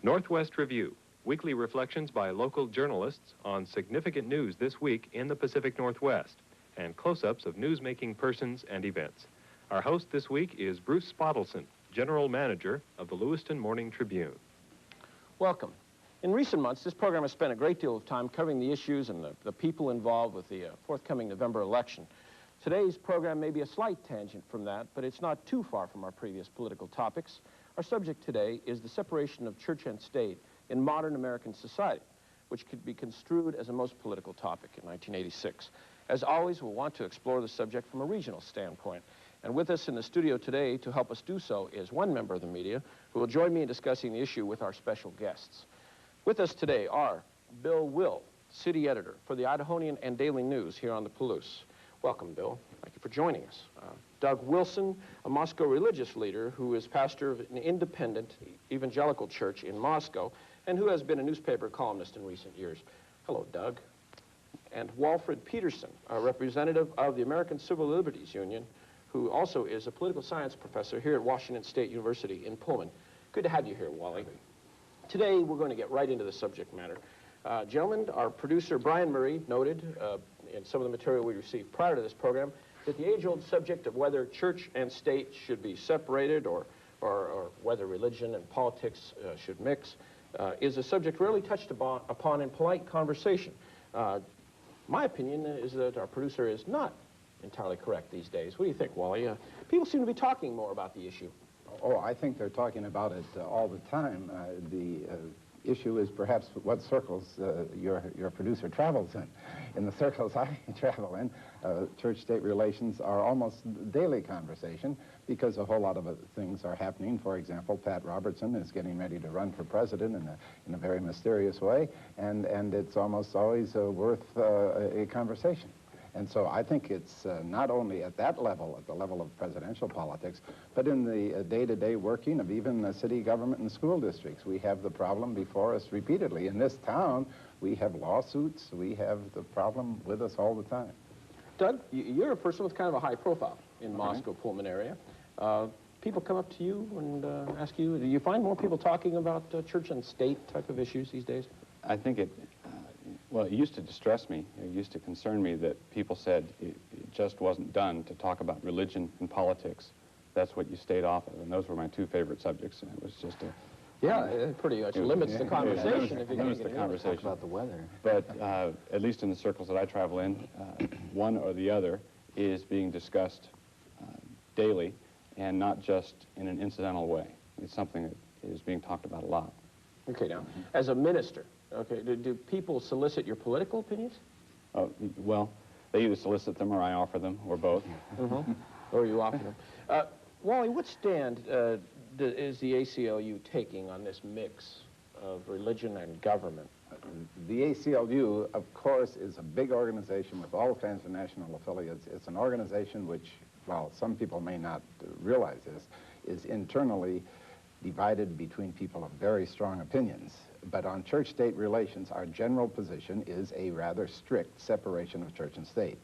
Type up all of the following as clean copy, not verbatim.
Northwest Review, weekly reflections by local journalists on significant news this week in the Pacific Northwest, and close-ups of news-making persons and events. Our host this week is Bruce Spottelson, General Manager of the Lewiston Morning Tribune. Welcome. In recent months, this program has spent a great deal of time covering the issues and the people involved with the forthcoming November election. Today's program may be a slight tangent from that, but it's not too far from our previous political topics. Our subject today is the separation of church and state in modern American society, which could be construed as a most political topic in 1986. As always, we'll want to explore the subject from a regional standpoint. And with us in the studio today to help us do so is one member of the media who will join me in discussing the issue with our special guests. With us today are Bill Will, city editor for the Idahoan and Daily News here on the Palouse. Welcome, Bill. Thank you for joining us. Doug Wilson, a Moscow religious leader who is pastor of an independent evangelical church in Moscow and who has been a newspaper columnist in recent years. Hello, Doug. And Walfred Peterson, a representative of the American Civil Liberties Union, who also is a political science professor here at Washington State University in Pullman. Good to have you here, Wally. Today, we're going to get right into the subject matter. Gentlemen, our producer, Brian Murray, noted in some of the material we received prior to this program that the age-old subject of whether church and state should be separated or whether religion and politics should mix is a subject rarely touched upon in polite conversation. My opinion is that our producer is not entirely correct these days. What do you think, Wally? People seem to be talking more about the issue. Oh, I think they're talking about it all the time. The issue is perhaps what circles your producer travels in. In the circles I travel in, church-state relations are almost daily conversation because a whole lot of things are happening. For example, Pat Robertson is getting ready to run for president in a very mysterious way, and it's almost always worth a conversation. And so I think it's not only at that level, at the level of presidential politics, but in the day-to-day working of even the city government and school districts. We have the problem before us repeatedly. In this town, we have lawsuits. We have the problem with us all the time. Doug, you're a person with kind of a high profile in Moscow, Pullman area. People come up to you and ask you, do you find more people talking about church and state type of issues these days? I think well, it used to distress me. It used to concern me that people said it just wasn't done to talk about religion and politics. That's what you stayed off of, and those were my two favorite subjects, and it was just a... Yeah, it pretty much limits the conversation if you can get the conversation about the weather. But at least in the circles that I travel in, one or the other is being discussed daily, and not just in an incidental way. It's something that is being talked about a lot. Okay, now, as a minister, okay, do people solicit your political opinions? Well, they either solicit them or I offer them, or both. Mm-hmm. Or you offer them. Wally, what stand is the ACLU taking on this mix of religion and government? The ACLU, of course, is a big organization with all kinds of national affiliates. It's an organization which, while some people may not realize this, is internally divided between people of very strong opinions. But on church-state relations, our general position is a rather strict separation of church and state.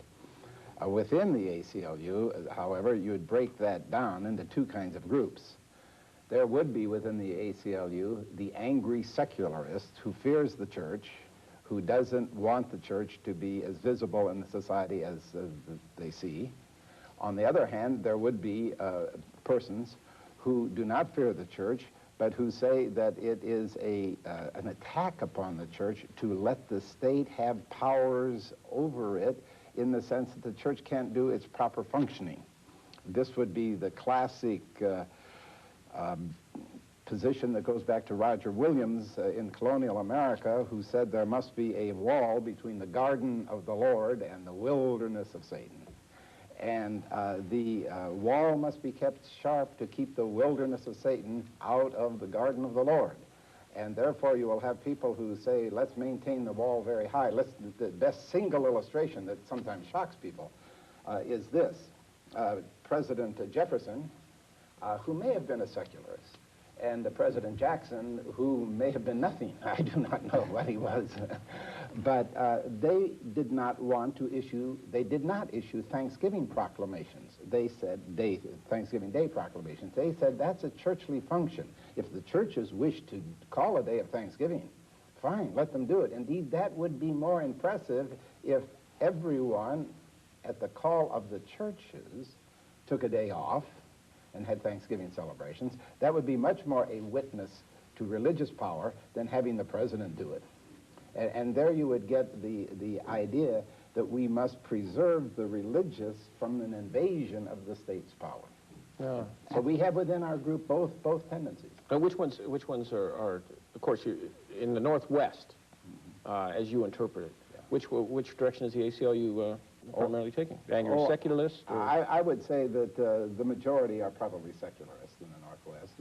Within the ACLU, however, you would break that down into two kinds of groups. There would be within the ACLU the angry secularist who fears the church, who doesn't want the church to be as visible in the society as they see. On the other hand, there would be persons who do not fear the church, but who say that it is an attack upon the church to let the state have powers over it in the sense that the church can't do its proper functioning. This would be the classic position that goes back to Roger Williams in colonial America, who said there must be a wall between the garden of the Lord and the wilderness of Satan. And the wall must be kept sharp to keep the wilderness of Satan out of the garden of the Lord. And therefore you will have people who say, let's maintain the wall very high. The best single illustration that sometimes shocks people is this. President Jefferson, who may have been a secularist, and President Jackson, who may have been nothing. I do not know what he was. But they did not want to issue, they did not issue Thanksgiving proclamations. They said, Thanksgiving Day proclamations. They said that's a churchly function. If the churches wish to call a day of Thanksgiving, fine, let them do it. Indeed, that would be more impressive if everyone at the call of the churches took a day off and had Thanksgiving celebrations. That would be much more a witness to religious power than having the president do it. And there you would get the idea that we must preserve the religious from an invasion of the state's power. Yeah. So we have within our group both tendencies. Now, which ones are of course, in the Northwest, as you interpret it? Yeah. Which direction is the ACLU primarily taking? And you're secularist? I would say that the majority are probably secularists in the Northwest.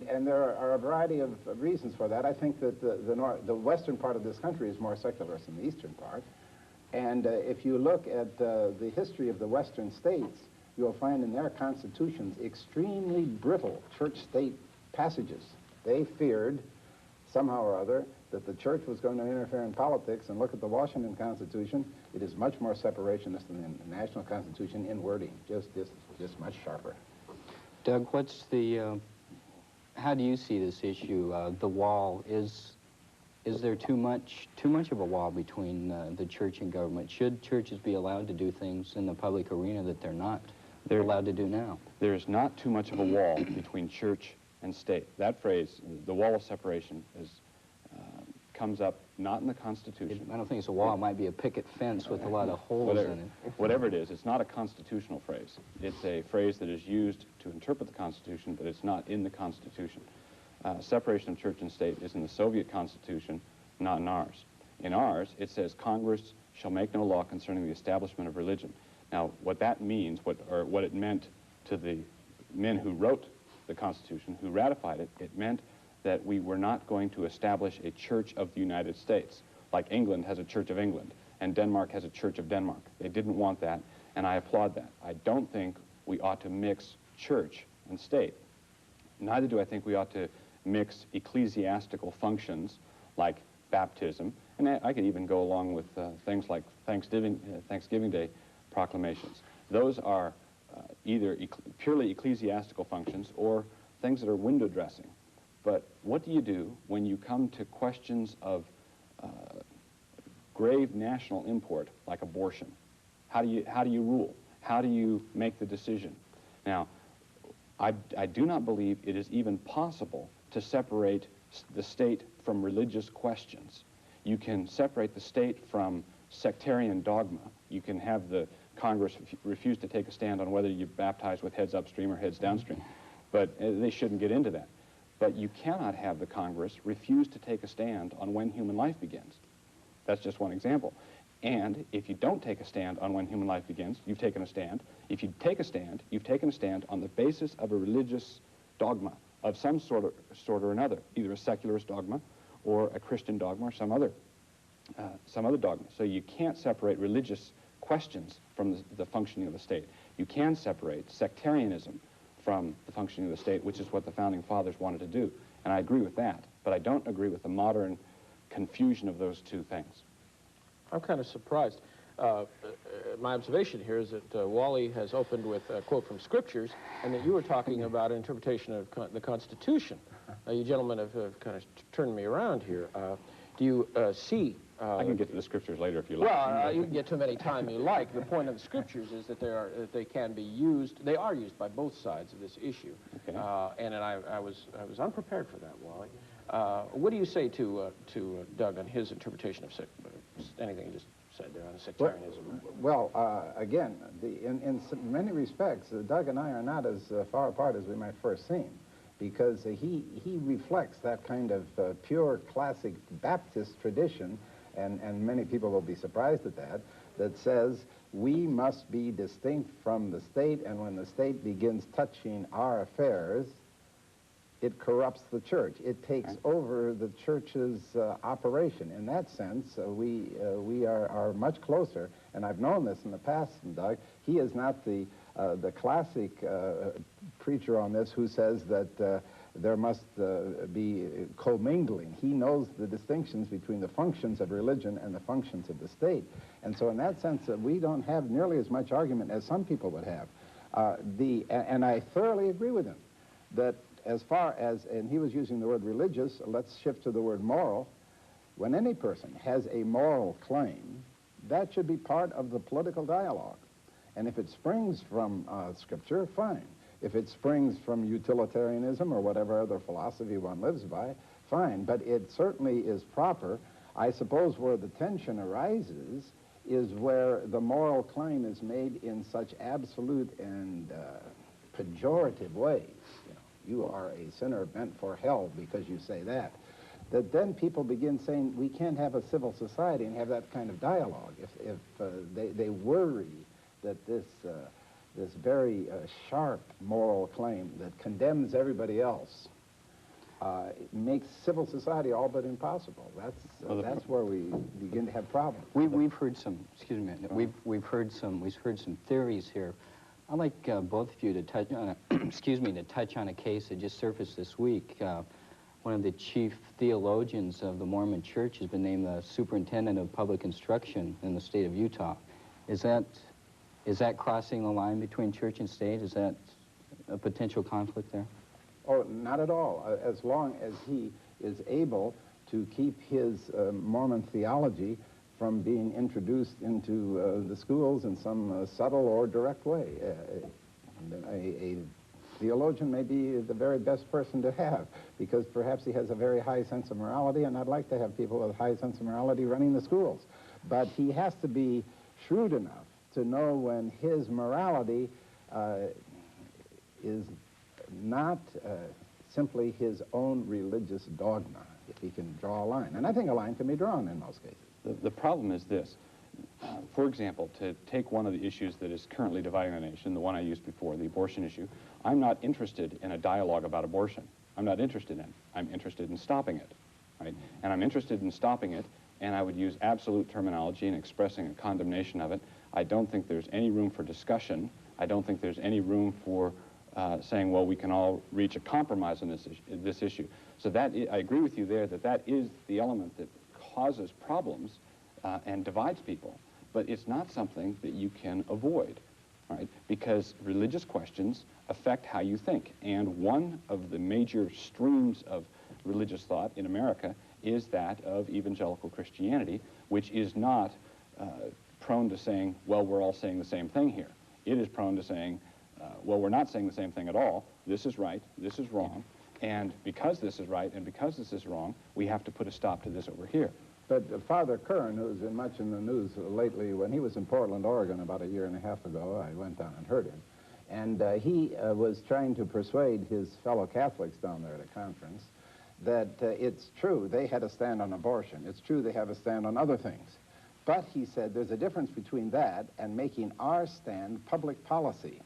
And there are a variety of reasons for that. I think that the western part of this country is more secularist than the eastern part. And if you look at the history of the western states, you'll find in their constitutions extremely brittle church-state passages. They feared, somehow or other, that the church was going to interfere in politics. And look at the Washington Constitution. It is much more separationist than the National Constitution in wording, just much sharper. Doug, what's the... how do you see this issue? The wall, is there too much of a wall between the church and government? Should churches be allowed to do things in the public arena that they're not allowed to do now? There's not too much of a wall between church and state. That phrase, the wall of separation, comes up not in the Constitution. I don't think it's a wall. It might be a picket fence with a lot of holes in it. Whatever it is, it's not a constitutional phrase. It's a phrase that is used to interpret the Constitution, but it's not in the Constitution. Separation of church and state is in the Soviet Constitution, not in ours. In ours, it says Congress shall make no law concerning the establishment of religion. Now, what that means, or what it meant to the men who wrote the Constitution, who ratified it, it meant that we were not going to establish a Church of the United States, like England has a Church of England, and Denmark has a Church of Denmark. They didn't want that, and I applaud that. I don't think we ought to mix church and state. Neither do I think we ought to mix ecclesiastical functions like baptism, and I could even go along with things like Thanksgiving Day proclamations. Those are either purely ecclesiastical functions or things that are window dressing. But what do you do when you come to questions of grave national import, like abortion? How do you rule? How do you make the decision? Now, I do not believe it is even possible to separate the state from religious questions. You can separate the state from sectarian dogma. You can have the Congress refuse to take a stand on whether you baptize with heads upstream or heads downstream. But they shouldn't get into that. But you cannot have the Congress refuse to take a stand on when human life begins. That's just one example. And if you don't take a stand on when human life begins, you've taken a stand. If you take a stand, you've taken a stand on the basis of a religious dogma of some sort or another, either a secularist dogma or a Christian dogma or some other dogma. So you can't separate religious questions from the functioning of the state. You can separate sectarianism from the functioning of the state, which is what the Founding Fathers wanted to do. And I agree with that, but I don't agree with the modern confusion of those two things. I'm kind of surprised. My observation here is that Wally has opened with a quote from scriptures, and that you were talking about an interpretation of the Constitution. You gentlemen have kind of turned me around here. Do you see... I can get to the scriptures later if you like. Well, you can get to them any time you like. The point of the scriptures is that they can be used. They are used by both sides of this issue. Okay. And I was unprepared for that, Wally. What do you say to Doug on his interpretation of anything he just said there on sectarianism? Well, again, in many respects, Doug and I are not as far apart as we might first seem, because he reflects that kind of pure classic Baptist tradition, and many people will be surprised at that says we must be distinct from the state, and when the state begins touching our affairs, it corrupts the church. It takes over the church's operation. In that sense, we are much closer, and I've known this in the past, Doug. He is not the classic preacher on this who says that There must be commingling. He knows the distinctions between the functions of religion and the functions of the state. And so in that sense, we don't have nearly as much argument as some people would have. And I thoroughly agree with him that as far as, and he was using the word religious, let's shift to the word moral. When any person has a moral claim, that should be part of the political dialogue. And if it springs from Scripture, fine. If it springs from utilitarianism or whatever other philosophy one lives by, fine. But it certainly is proper. I suppose where the tension arises is where the moral claim is made in such absolute and pejorative ways. You are a sinner meant for hell because you say that. That then people begin saying we can't have a civil society and have that kind of dialogue. If they worry that this very sharp moral claim that condemns everybody else makes civil society all but impossible. That's where we begin to have problems. We've heard some. Excuse me. We've heard some theories here. I'd like both of you to touch on to touch on a case that just surfaced this week. One of the chief theologians of the Mormon Church has been named the superintendent of public instruction in the state of Utah. Is that crossing the line between church and state? Is that a potential conflict there? Oh, not at all. As long as he is able to keep his Mormon theology from being introduced into the schools in some subtle or direct way. A theologian may be the very best person to have because perhaps he has a very high sense of morality, and I'd like to have people with a high sense of morality running the schools. But he has to be shrewd enough to know when his morality is not simply his own religious dogma, if he can draw a line. And I think a line can be drawn in most cases. The problem is this. For example, to take one of the issues that is currently dividing the nation, the one I used before, the abortion issue, I'm not interested in a dialogue about abortion. I'm not interested in it. I'm interested in stopping it, right? And I'm interested in stopping it, and I would use absolute terminology in expressing a condemnation of it. I don't think there's any room for discussion. I don't think there's any room for saying, well, we can all reach a compromise on this issue. So I agree with you there that is the element that causes problems and divides people. But it's not something that you can avoid, right? Because religious questions affect how you think. And one of the major streams of religious thought in America is that of evangelical Christianity, which is not prone to saying, well, we're all saying the same thing here. It is prone to saying, well, we're not saying the same thing at all. This is right, this is wrong. And because this is right and because this is wrong, we have to put a stop to this over here. But Father Kern, who's been much in the news lately, when he was in Portland, Oregon about a year and a half ago, I went down and heard him. And he was trying to persuade his fellow Catholics down there at a conference that it's true they had a stand on abortion. It's true they have a stand on other things. But he said there's a difference between that and making our stand public policy.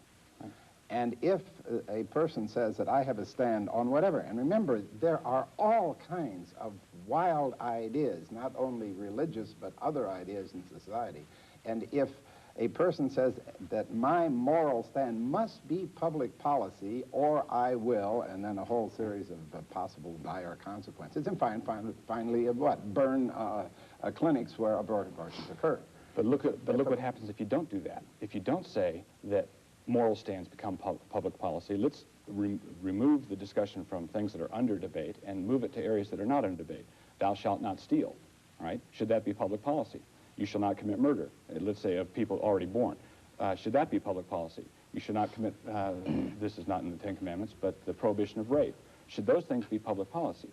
And if a person says that I have a stand on whatever, and remember, there are all kinds of wild ideas, not only religious, but other ideas in society. And if a person says that my moral stand must be public policy, or I will, and then a whole series of possible dire consequences, and finally, what? Burn clinics where abortions occur. But look what happens if you don't do that. If you don't say that moral stands become public policy, let's remove the discussion from things that are under debate and move it to areas that are not under debate. Thou shalt not steal, right? Should that be public policy? You shall not commit murder, let's say of people already born. Should that be public policy? You should not commit, this is not in the Ten Commandments, but the prohibition of rape. Should those things be public policy?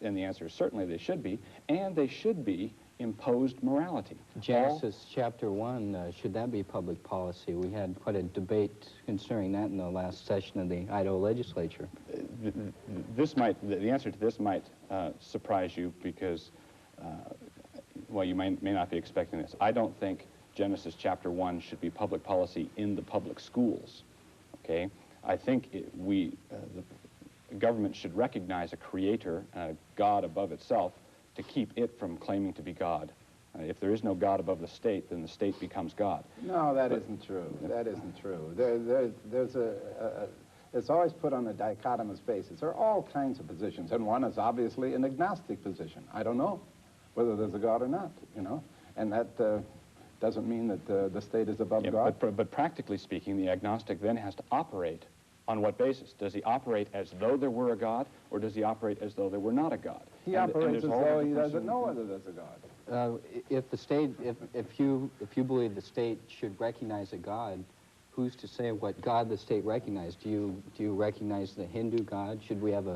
And the answer is certainly they should be, and they should be imposed morality. Genesis chapter 1, should that be public policy? We had quite a debate concerning that in the last session of the Idaho legislature. The answer to this might surprise you because, well, you may not be expecting this. I don't think Genesis chapter 1 should be public policy in the public schools, okay? I think the government should recognize a creator, a God above itself, to keep it from claiming to be God. If there is no God above the state, then the state becomes God. No, that isn't true. That isn't true. There's It's always put on a dichotomous basis. There are all kinds of positions, and one is obviously an agnostic position. I don't know whether there's a God or not, you know, and that doesn't mean that the state is above Yeah, God. but practically speaking, the agnostic then has to operate on what basis? Does he operate as though there were a God, or does he operate as though there were not a God? He And operates there's as all though he different doesn't know sort of- whether there's a God. If the state, if you believe the state should recognize a God, who's to say what God the state recognized? Do you recognize the Hindu God? Should we have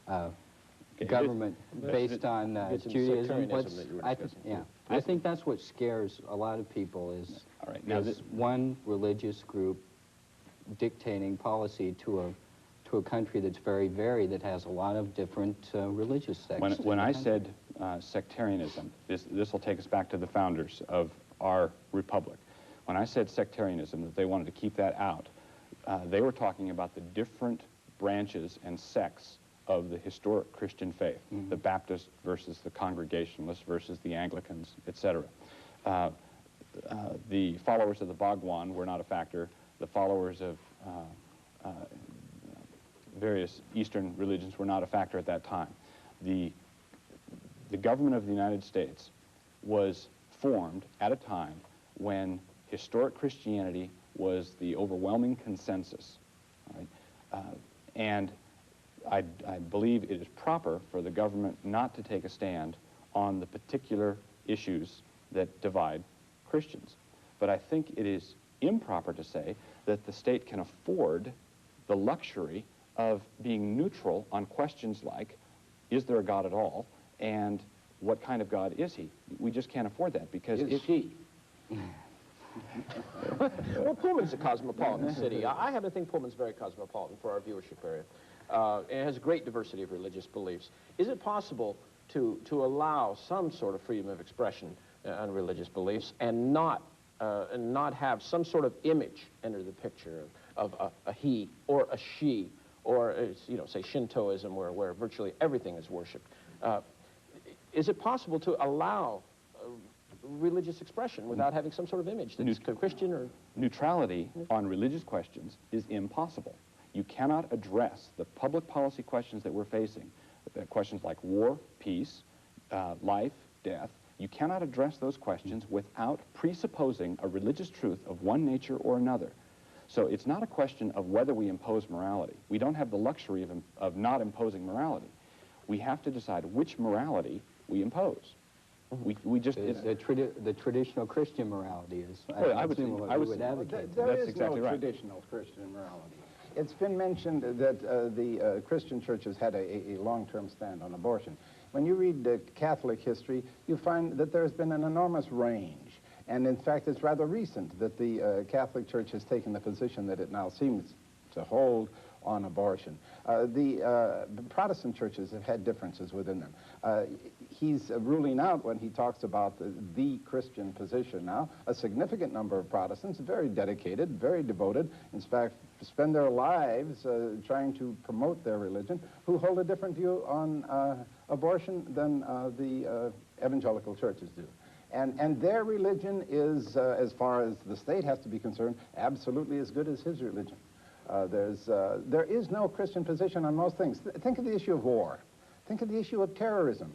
a government based on It's in Judaism? sectarianism that you were discussing. Yeah, I think that's what scares a lot of people is, All right, now is one religious group dictating policy to a country that's very varied, that has a lot of different religious sects. When I said sectarianism, this will take us back to the founders of our republic. When I said sectarianism, that they wanted to keep that out, they were talking about the different branches and sects of the historic Christian faith, the Baptist versus the Congregationalists versus the Anglicans, etc. The followers of the Bhagwan were not a factor. The followers of various Eastern religions were not a factor at that time. The government of the United States was formed at a time when historic Christianity was the overwhelming consensus. All right? And I believe it is proper for the government not to take a stand on the particular issues that divide Christians. But I think it is improper to say that the state can afford the luxury of being neutral on questions like, is there a God at all, and what kind of God is he? We just can't afford that, because Is she? Well, Pullman's a cosmopolitan city. I happen to think Pullman's very cosmopolitan for our viewership area. It has a great diversity of religious beliefs. Is it possible to allow some sort of freedom of expression on religious beliefs and not have some sort of image enter the picture of a he or a she, or you know, say Shintoism, where virtually everything is worshipped? Is it possible to allow religious expression without having some sort of image that's Christian or... Neutrality on religious questions is impossible. You cannot address the public policy questions that we're facing, questions like war, peace, life, death. You cannot address those questions without presupposing a religious truth of one nature or another. So it's not a question of whether we impose morality. We don't have the luxury of not imposing morality. We have to decide which morality we impose. We just... The traditional Christian morality is, Well, I would advocate. There That's is exactly no right. traditional Christian morality. It's been mentioned that the Christian churches had a long-term stand on abortion. When you read Catholic history, you find that there's been an enormous range. And in fact, it's rather recent that the Catholic Church has taken the position that it now seems to hold on abortion. The Protestant churches have had differences within them. He's ruling out, when he talks about the Christian position now, a significant number of Protestants, very dedicated, very devoted, in fact, spend their lives trying to promote their religion, who hold a different view on abortion than the evangelical churches do. And their religion is, as far as the state has to be concerned, absolutely as good as his religion. There is no Christian position on most things. Think of the issue of war. Think of the issue of terrorism.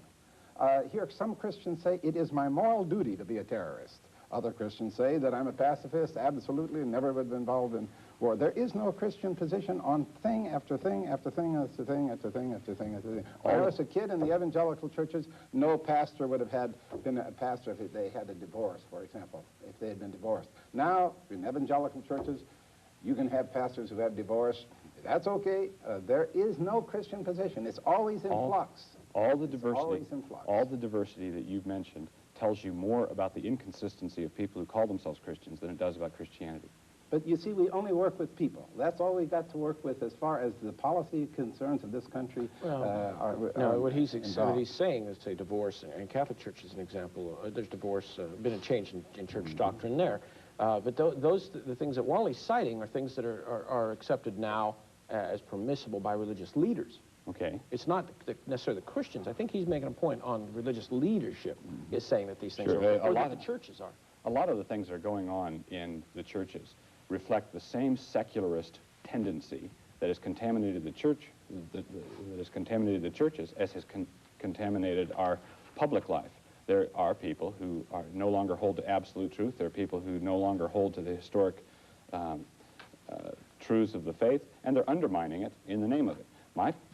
Here, some Christians say, it is my moral duty to be a terrorist. Other Christians say that I'm a pacifist, absolutely, never would be involved in war. There is no Christian position on thing after thing after thing after thing after thing after thing after thing. When I was a kid in the evangelical churches, no pastor would have been a pastor if they had a divorce, for example, if they had been divorced. Now, in evangelical churches, you can have pastors who have divorced. That's okay. There is no Christian position. It's always in flux. All the It's always diversity, in flux. all the diversity that you've mentioned tells you more about the inconsistency of people who call themselves Christians than it does about Christianity. But you see, we only work with people. That's all we've got to work with as far as the policy concerns of this country are What he's involved. saying is, say, divorce, and Catholic Church is an example. There's divorce, been a change in church doctrine there. But the things that Wally's citing are things that are accepted now as permissible by religious leaders. Okay. It's not necessarily the Christians. I think he's making a point on religious leadership is saying that these things Sure. are, A or lot that of- the churches are. A lot of the things that are going on in the churches reflect the same secularist tendency that has contaminated the church, that has contaminated the churches, as has contaminated our public life. There are people who are no longer hold to absolute truth. There are people who no longer hold to the historic truths of the faith, and they're undermining it in the name of it.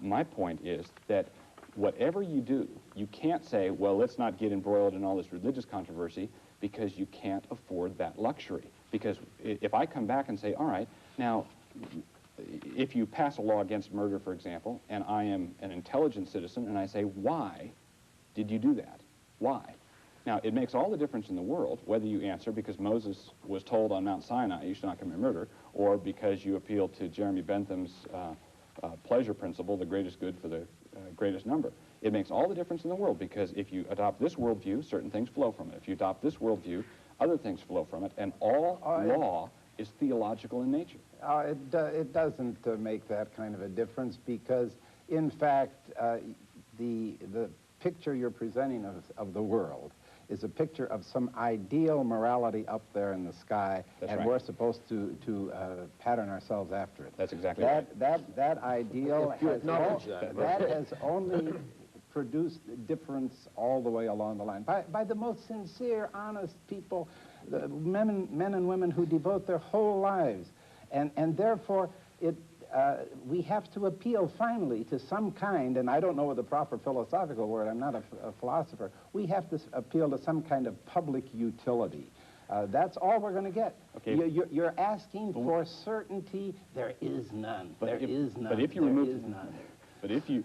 My point is that whatever you do, you can't say, well, let's not get embroiled in all this religious controversy, because you can't afford that luxury. Because if I come back and say, all right, now, if you pass a law against murder, for example, and I am an intelligent citizen, and I say, why did you do that? Why? Now, it makes all the difference in the world whether you answer because Moses was told on Mount Sinai, you should not commit murder, or because you appeal to Jeremy Bentham's pleasure principle, the greatest good for the greatest number. It makes all the difference in the world, because if you adopt this worldview, certain things flow from it. If you adopt this worldview, other things flow from it, and all law is theological in nature. It doesn't make that kind of a difference, because, in fact, the picture you're presenting of the world is a picture of some ideal morality up there in the sky, That's and right. we're supposed to pattern ourselves after it. That's exactly right. That ideal If you acknowledge that. has only produced difference all the way along the line. By the most sincere, honest people, the men and women who devote their whole lives. And therefore, we have to appeal finally to some kind, and I don't know the proper philosophical word, I'm not a philosopher, we have to appeal to some kind of public utility. That's all we're going to get. Okay. You're asking for certainty. There is none. There is none. But if you There remove, is none. but if you,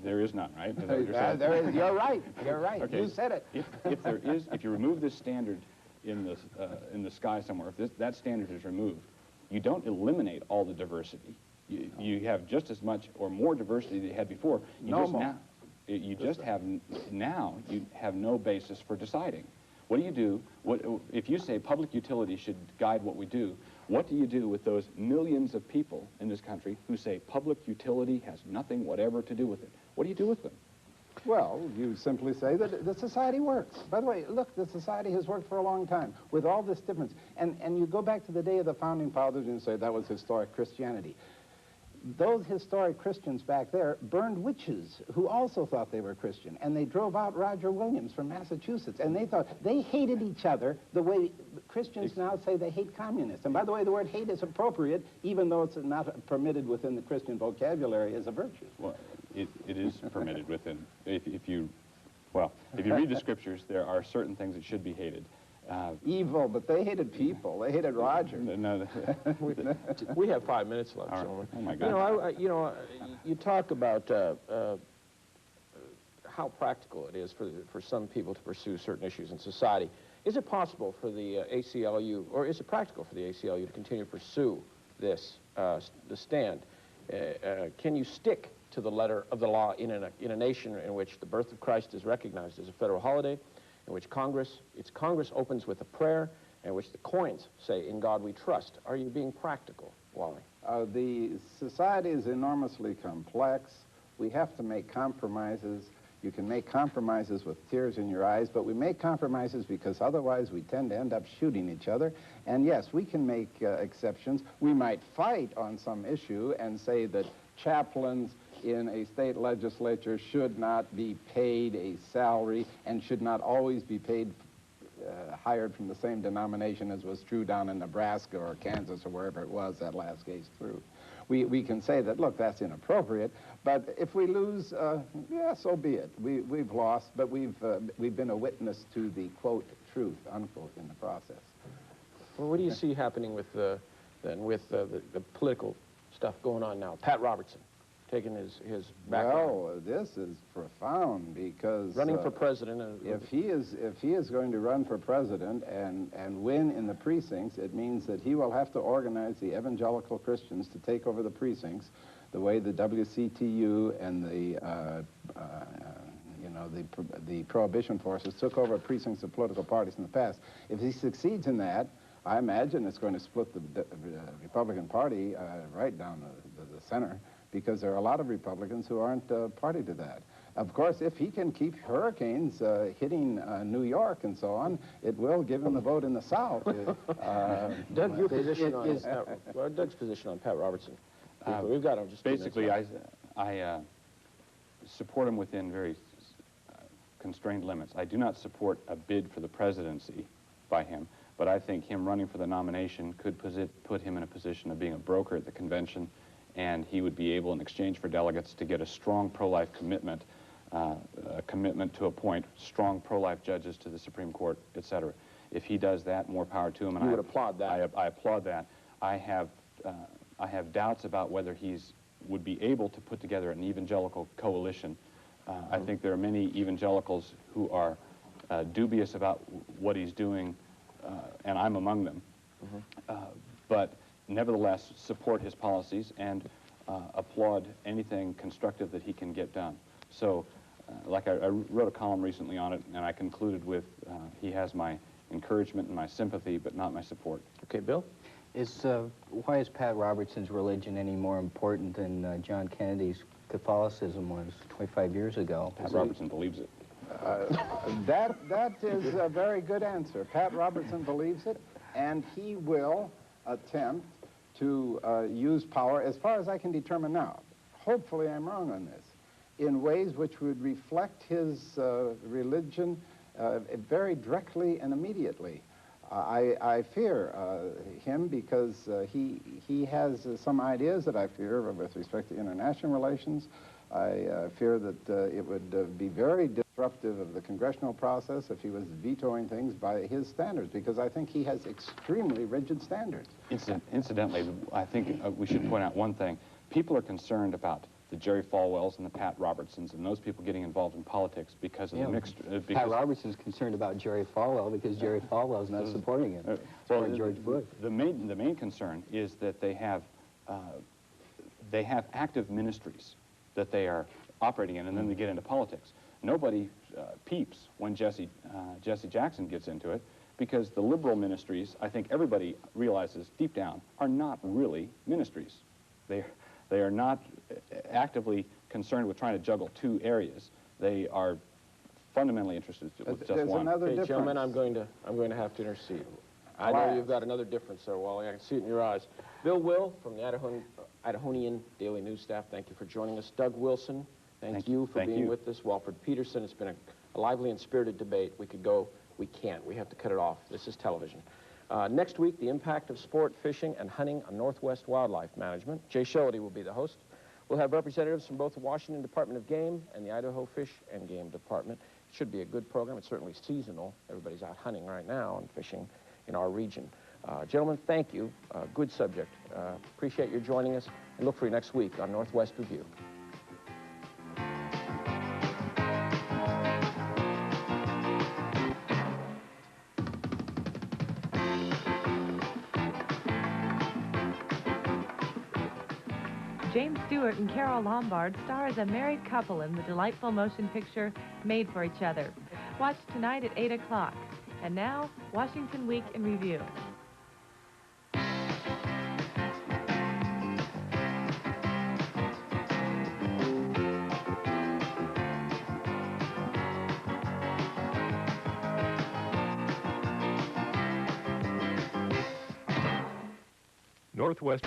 there is none, right? Is that what you're saying? You're right. You're right. Okay. You said it. If you remove this standard in the sky somewhere, if that standard is removed, you don't eliminate all the diversity. You have just as much or more diversity that you had before. You have no basis for deciding. What do you do? If you say public utility should guide what we do, what do you do with those millions of people in this country who say public utility has nothing whatever to do with it? What do you do with them? Well, you simply say that the society works. By the way, look, the society has worked for a long time with all this difference. And you go back to the day of the Founding Fathers and say that was historic Christianity. Those historic Christians back there burned witches who also thought they were Christian, and they drove out Roger Williams from Massachusetts, and they hated each other the way Christians now say they hate communists. And by the way, the word hate is appropriate, even though it's not permitted within the Christian vocabulary as a virtue. Well, it is permitted within, if you read the scriptures, there are certain things that should be hated. Evil, but they hated people. They hated Roger. No, We have 5 minutes left, All right. gentlemen. Oh, my God. You talk about how practical it is for some people to pursue certain issues in society. Is it possible for the ACLU, or is it practical for the ACLU to continue to pursue this, the stand? Can you stick to the letter of the law in a nation in which the birth of Christ is recognized as a federal holiday, in which Congress opens with a prayer, in which the coins say, "In God we trust"? Are you being practical, Wally? The society is enormously complex. We have to make compromises. You can make compromises with tears in your eyes, but we make compromises because otherwise we tend to end up shooting each other. And yes, we can make exceptions. We might fight on some issue and say that chaplains in a state legislature should not be paid a salary and should not always be paid hired from the same denomination as was true down in Nebraska or Kansas or wherever it was that last case through. We can say that, look, that's inappropriate, but if we lose, yeah, so be it. We've lost, but we've been a witness to the, quote, truth, unquote, in the process. Well, what do you see happening with the political stuff going on now? Pat Robertson taking his background. Well, this is profound because Running for president. If he is going to run for president and win in the precincts, it means that he will have to organize the evangelical Christians to take over the precincts, the way the WCTU and the prohibition forces took over precincts of political parties in the past. If he succeeds in that, I imagine it's going to split the Republican Party right down the center, because there are a lot of Republicans who aren't party to that. Of course, if he can keep hurricanes hitting New York and so on, it will give him the vote in the South. Doug, your position on Doug's position on Pat Robertson. We've got them. Just 2 minutes Basically, left. I support him within very constrained limits. I do not support a bid for the presidency by him, but I think him running for the nomination could put him in a position of being a broker at the convention, and he would be able, in exchange for delegates, to get a strong pro-life commitment, a commitment to appoint strong pro-life judges to the Supreme Court, etc. If he does that, more power to him. And You would applaud that. I applaud that. I have doubts about whether would be able to put together an evangelical coalition. I think there are many evangelicals who are dubious about what he's doing, and I'm among them. But nevertheless, support his policies and applaud anything constructive that he can get done. So, like I wrote a column recently on it, and I concluded with, he has my encouragement and my sympathy, but not my support. Okay, Bill? Why is Pat Robertson's religion any more important than John Kennedy's Catholicism was 25 years ago? Pat Robertson believes it. That is a very good answer. Pat Robertson believes it, and he will attempt to use power, as far as I can determine now. Hopefully I'm wrong on this, in ways which would reflect his religion very directly and immediately. I fear him because he has some ideas that I fear with respect to international relations. I fear that it would be very disruptive of the congressional process if he was vetoing things by his standards, because I think he has extremely rigid standards. Incidentally, I think we should point out one thing. People are concerned about the Jerry Falwells and the Pat Robertsons and those people getting involved in politics because of the mixed... Pat Robertson's concerned about Jerry Falwell because Jerry Falwell's not supporting him. Supporting George Bush. The main concern is that they have active ministries that they are operating in, and then they get into politics. Nobody peeps when Jesse Jackson gets into it, because the liberal ministries, I think everybody realizes deep down, are not really ministries. They are not actively concerned with trying to juggle two areas. They are fundamentally interested with just There's one. another Okay, difference. gentlemen, I'm going to have to intercede. I know you've got another difference there, Wally. I can see it in your eyes. Bill Will from the Idahonian Daily News staff, thank you for joining us. Doug Wilson, thank you for being with us. Walford Peterson, it's been a lively and spirited debate. We could go, we can't. We have to cut it off. This is television. Next week, the impact of sport, fishing, and hunting on Northwest wildlife management. Jay Shelley will be the host. We'll have representatives from both the Washington Department of Game and the Idaho Fish and Game Department. It should be a good program. It's certainly seasonal. Everybody's out hunting right now and fishing in our region. Gentlemen, thank you. Good subject. Appreciate your joining us, and look for you next week on Northwest Review. James Stewart and Carol Lombard star as a married couple in the delightful motion picture Made for Each Other. Watch tonight at 8 o'clock. And now, Washington Week in Review. Northwest.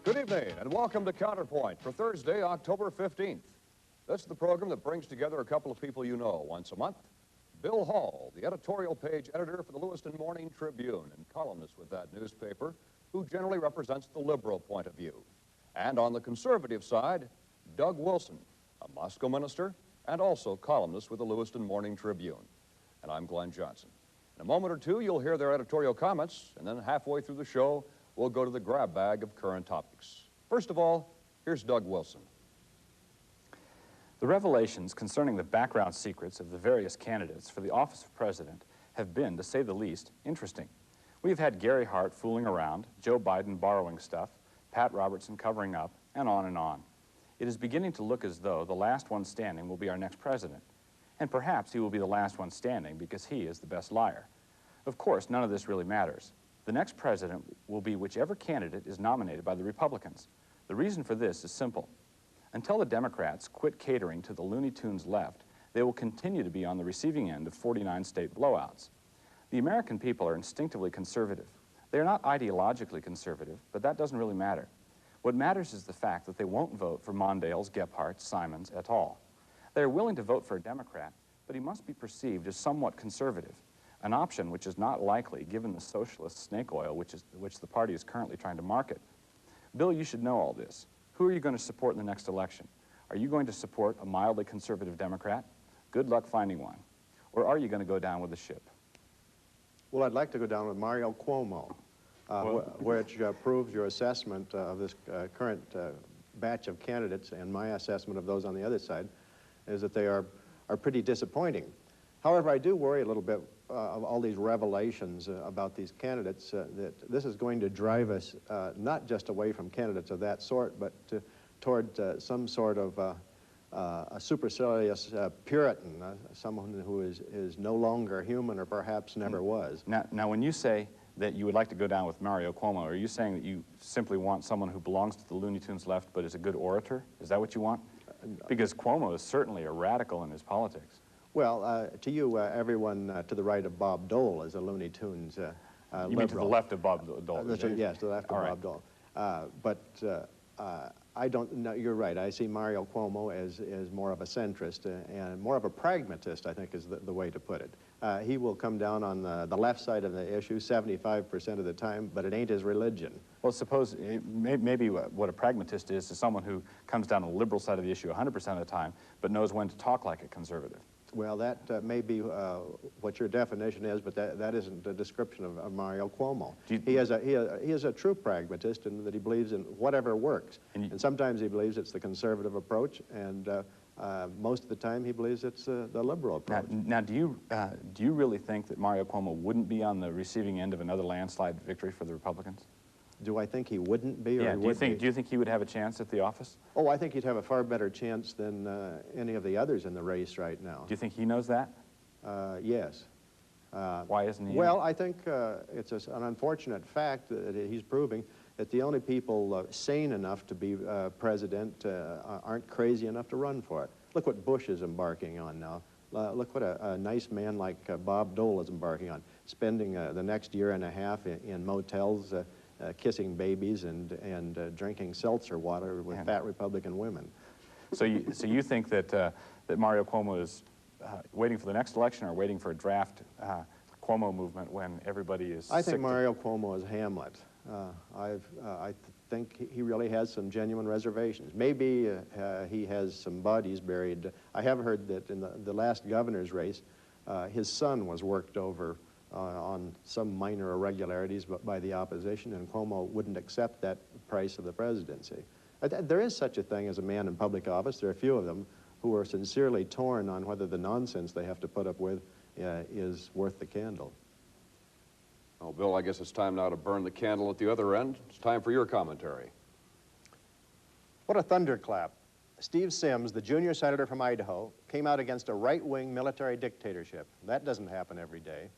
Good evening, and welcome to Counterpoint for Thursday, October 15th. This is the program that brings together a couple of people you know once a month. Bill Hall, the editorial page editor for the Lewiston Morning Tribune and columnist with that newspaper, who generally represents the liberal point of view. And on the conservative side, Doug Wilson, a Moscow minister and also columnist with the Lewiston Morning Tribune. And I'm Glenn Johnson. In a moment or two, you'll hear their editorial comments, and then halfway through the show, we'll go to the grab bag of current topics. First of all, here's Doug Wilson. The revelations concerning the background secrets of the various candidates for the office of president have been, to say the least, interesting. We've had Gary Hart fooling around, Joe Biden borrowing stuff, Pat Robertson covering up, and on and on. It is beginning to look as though the last one standing will be our next president. And perhaps he will be the last one standing because he is the best liar. Of course, none of this really matters. The next president will be whichever candidate is nominated by the Republicans. The reason for this is simple. Until the Democrats quit catering to the Looney Tunes left, they will continue to be on the receiving end of 49 state blowouts. The American people are instinctively conservative. They are not ideologically conservative, but that doesn't really matter. What matters is the fact that they won't vote for Mondale's, Gephardt's, Simons et al. They are willing to vote for a Democrat, but he must be perceived as somewhat conservative, an option which is not likely given the socialist snake oil which the party is currently trying to market. Bill, you should know all this. Who are you going to support in the next election? Are you going to support a mildly conservative Democrat? Good luck finding one. Or are you going to go down with the ship? Well, I'd like to go down with Mario Cuomo, which proves your assessment of this current batch of candidates, and my assessment of those on the other side is that they are pretty disappointing. However, I do worry a little bit of all these revelations about these candidates, that this is going to drive us not just away from candidates of that sort, but toward some sort of a supercilious Puritan, someone who is no longer human or perhaps never was. Now, when you say that you would like to go down with Mario Cuomo, are you saying that you simply want someone who belongs to the Looney Tunes left but is a good orator? Is that what you want? Because Cuomo is certainly a radical in his politics. Well, to you, everyone to the right of Bob Dole is a Looney Tunes You mean to the left of Bob Dole? Yes, to the left of Bob Dole. But I don't, no, you're right. I see Mario Cuomo as more of a centrist and more of a pragmatist, I think is the way to put it. He will come down on the left side of the issue 75% of the time, but it ain't his religion. Well, suppose maybe what a pragmatist is someone who comes down on the liberal side of the issue 100% of the time, but knows when to talk like a conservative. Well, that may be what your definition is, but that isn't the description of Mario Cuomo. He is a true pragmatist in that he believes in whatever works. And sometimes he believes it's the conservative approach, and most of the time he believes it's the liberal approach. Now, do you really think that Mario Cuomo wouldn't be on the receiving end of another landslide victory for the Republicans? Do I think he wouldn't be? Yeah, do you think he would have a chance at the office? Oh, I think he'd have a far better chance than any of the others in the race right now. Do you think he knows that? Yes. Why isn't he? Well, I think it's an unfortunate fact that he's proving that the only people sane enough to be president aren't crazy enough to run for it. Look what Bush is embarking on now. Look what a nice man like Bob Dole is embarking on, spending the next year and a half in motels, kissing babies and drinking seltzer water with fat Republican women. So you think that that Mario Cuomo is waiting for the next election or waiting for a draft Cuomo movement when everybody is I think Mario Cuomo is Hamlet. I think he really has some genuine reservations. Maybe he has some bodies buried. I have heard that in the last governor's race, his son was worked over on some minor irregularities by the opposition, and Cuomo wouldn't accept that price of the presidency. There is such a thing as a man in public office. There are a few of them who are sincerely torn on whether the nonsense they have to put up with is worth the candle. Well, Bill, I guess it's time now to burn the candle at the other end. It's time for your commentary. What a thunderclap. Steve Sims, the junior senator from Idaho, came out against a right-wing military dictatorship. That doesn't happen every day.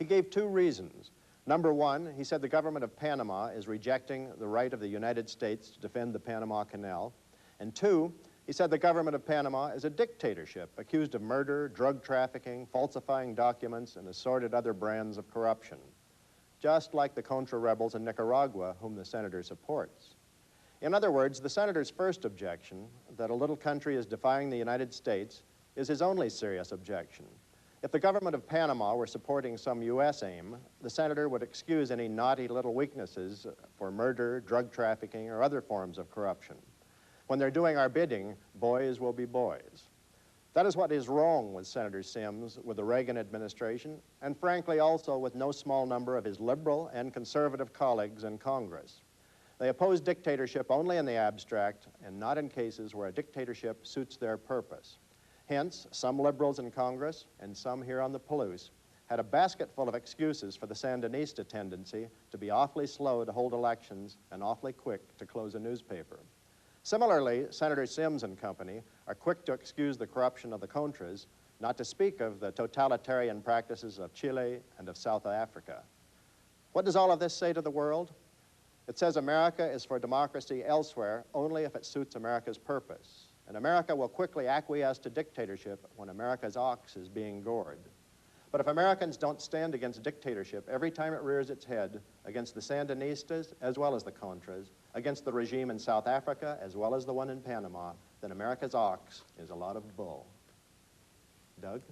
He gave two reasons. Number one, he said the government of Panama is rejecting the right of the United States to defend the Panama Canal. And two, he said the government of Panama is a dictatorship accused of murder, drug trafficking, falsifying documents, and assorted other brands of corruption, just like the Contra rebels in Nicaragua, whom the senator supports. In other words, the senator's first objection, that a little country is defying the United States, is his only serious objection. If the government of Panama were supporting some U.S. aim, the senator would excuse any naughty little weaknesses for murder, drug trafficking, or other forms of corruption. When they're doing our bidding, boys will be boys. That is what is wrong with Senator Sims, with the Reagan administration, and frankly also with no small number of his liberal and conservative colleagues in Congress. They oppose dictatorship only in the abstract and not in cases where a dictatorship suits their purpose. Hence, some liberals in Congress and some here on the Palouse had a basket full of excuses for the Sandinista tendency to be awfully slow to hold elections and awfully quick to close a newspaper. Similarly, Senator Sims and company are quick to excuse the corruption of the Contras, not to speak of the totalitarian practices of Chile and of South Africa. What does all of this say to the world? It says America is for democracy elsewhere only if it suits America's purpose. And America will quickly acquiesce to dictatorship when America's ox is being gored. But if Americans don't stand against dictatorship every time it rears its head against the Sandinistas as well as the Contras, against the regime in South Africa as well as the one in Panama, then America's ox is a lot of bull. Doug?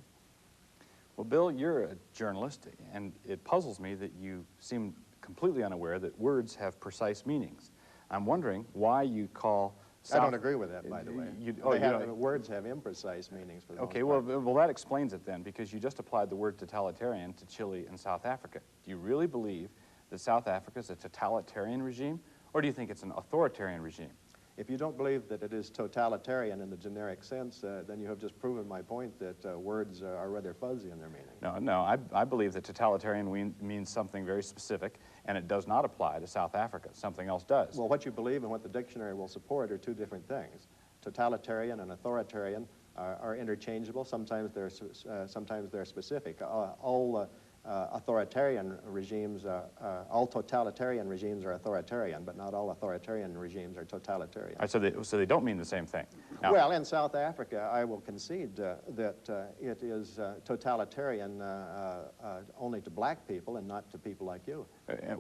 Well, Bill, you're a journalist, and it puzzles me that you seem completely unaware that words have precise meanings. I'm wondering why you call I don't agree with that, by the way. Words have imprecise meanings for the Okay, most part. well, that explains it then, because you just applied the word totalitarian to Chile and South Africa. Do you really believe that South Africa is a totalitarian regime, or do you think it's an authoritarian regime? If you don't believe that it is totalitarian in the generic sense, then you have just proven my point that words are rather fuzzy in their meaning. No, I believe that totalitarian means something very specific, and it does not apply to South Africa. Something else does. Well, what you believe and what the dictionary will support are two different things. Totalitarian and authoritarian are interchangeable. Sometimes they're specific. All authoritarian regimes, all totalitarian regimes are authoritarian, but not all authoritarian regimes are totalitarian. All right, so they don't mean the same thing. Now, Well, in South Africa, I will concede that it is totalitarian only to black people and not to people like you.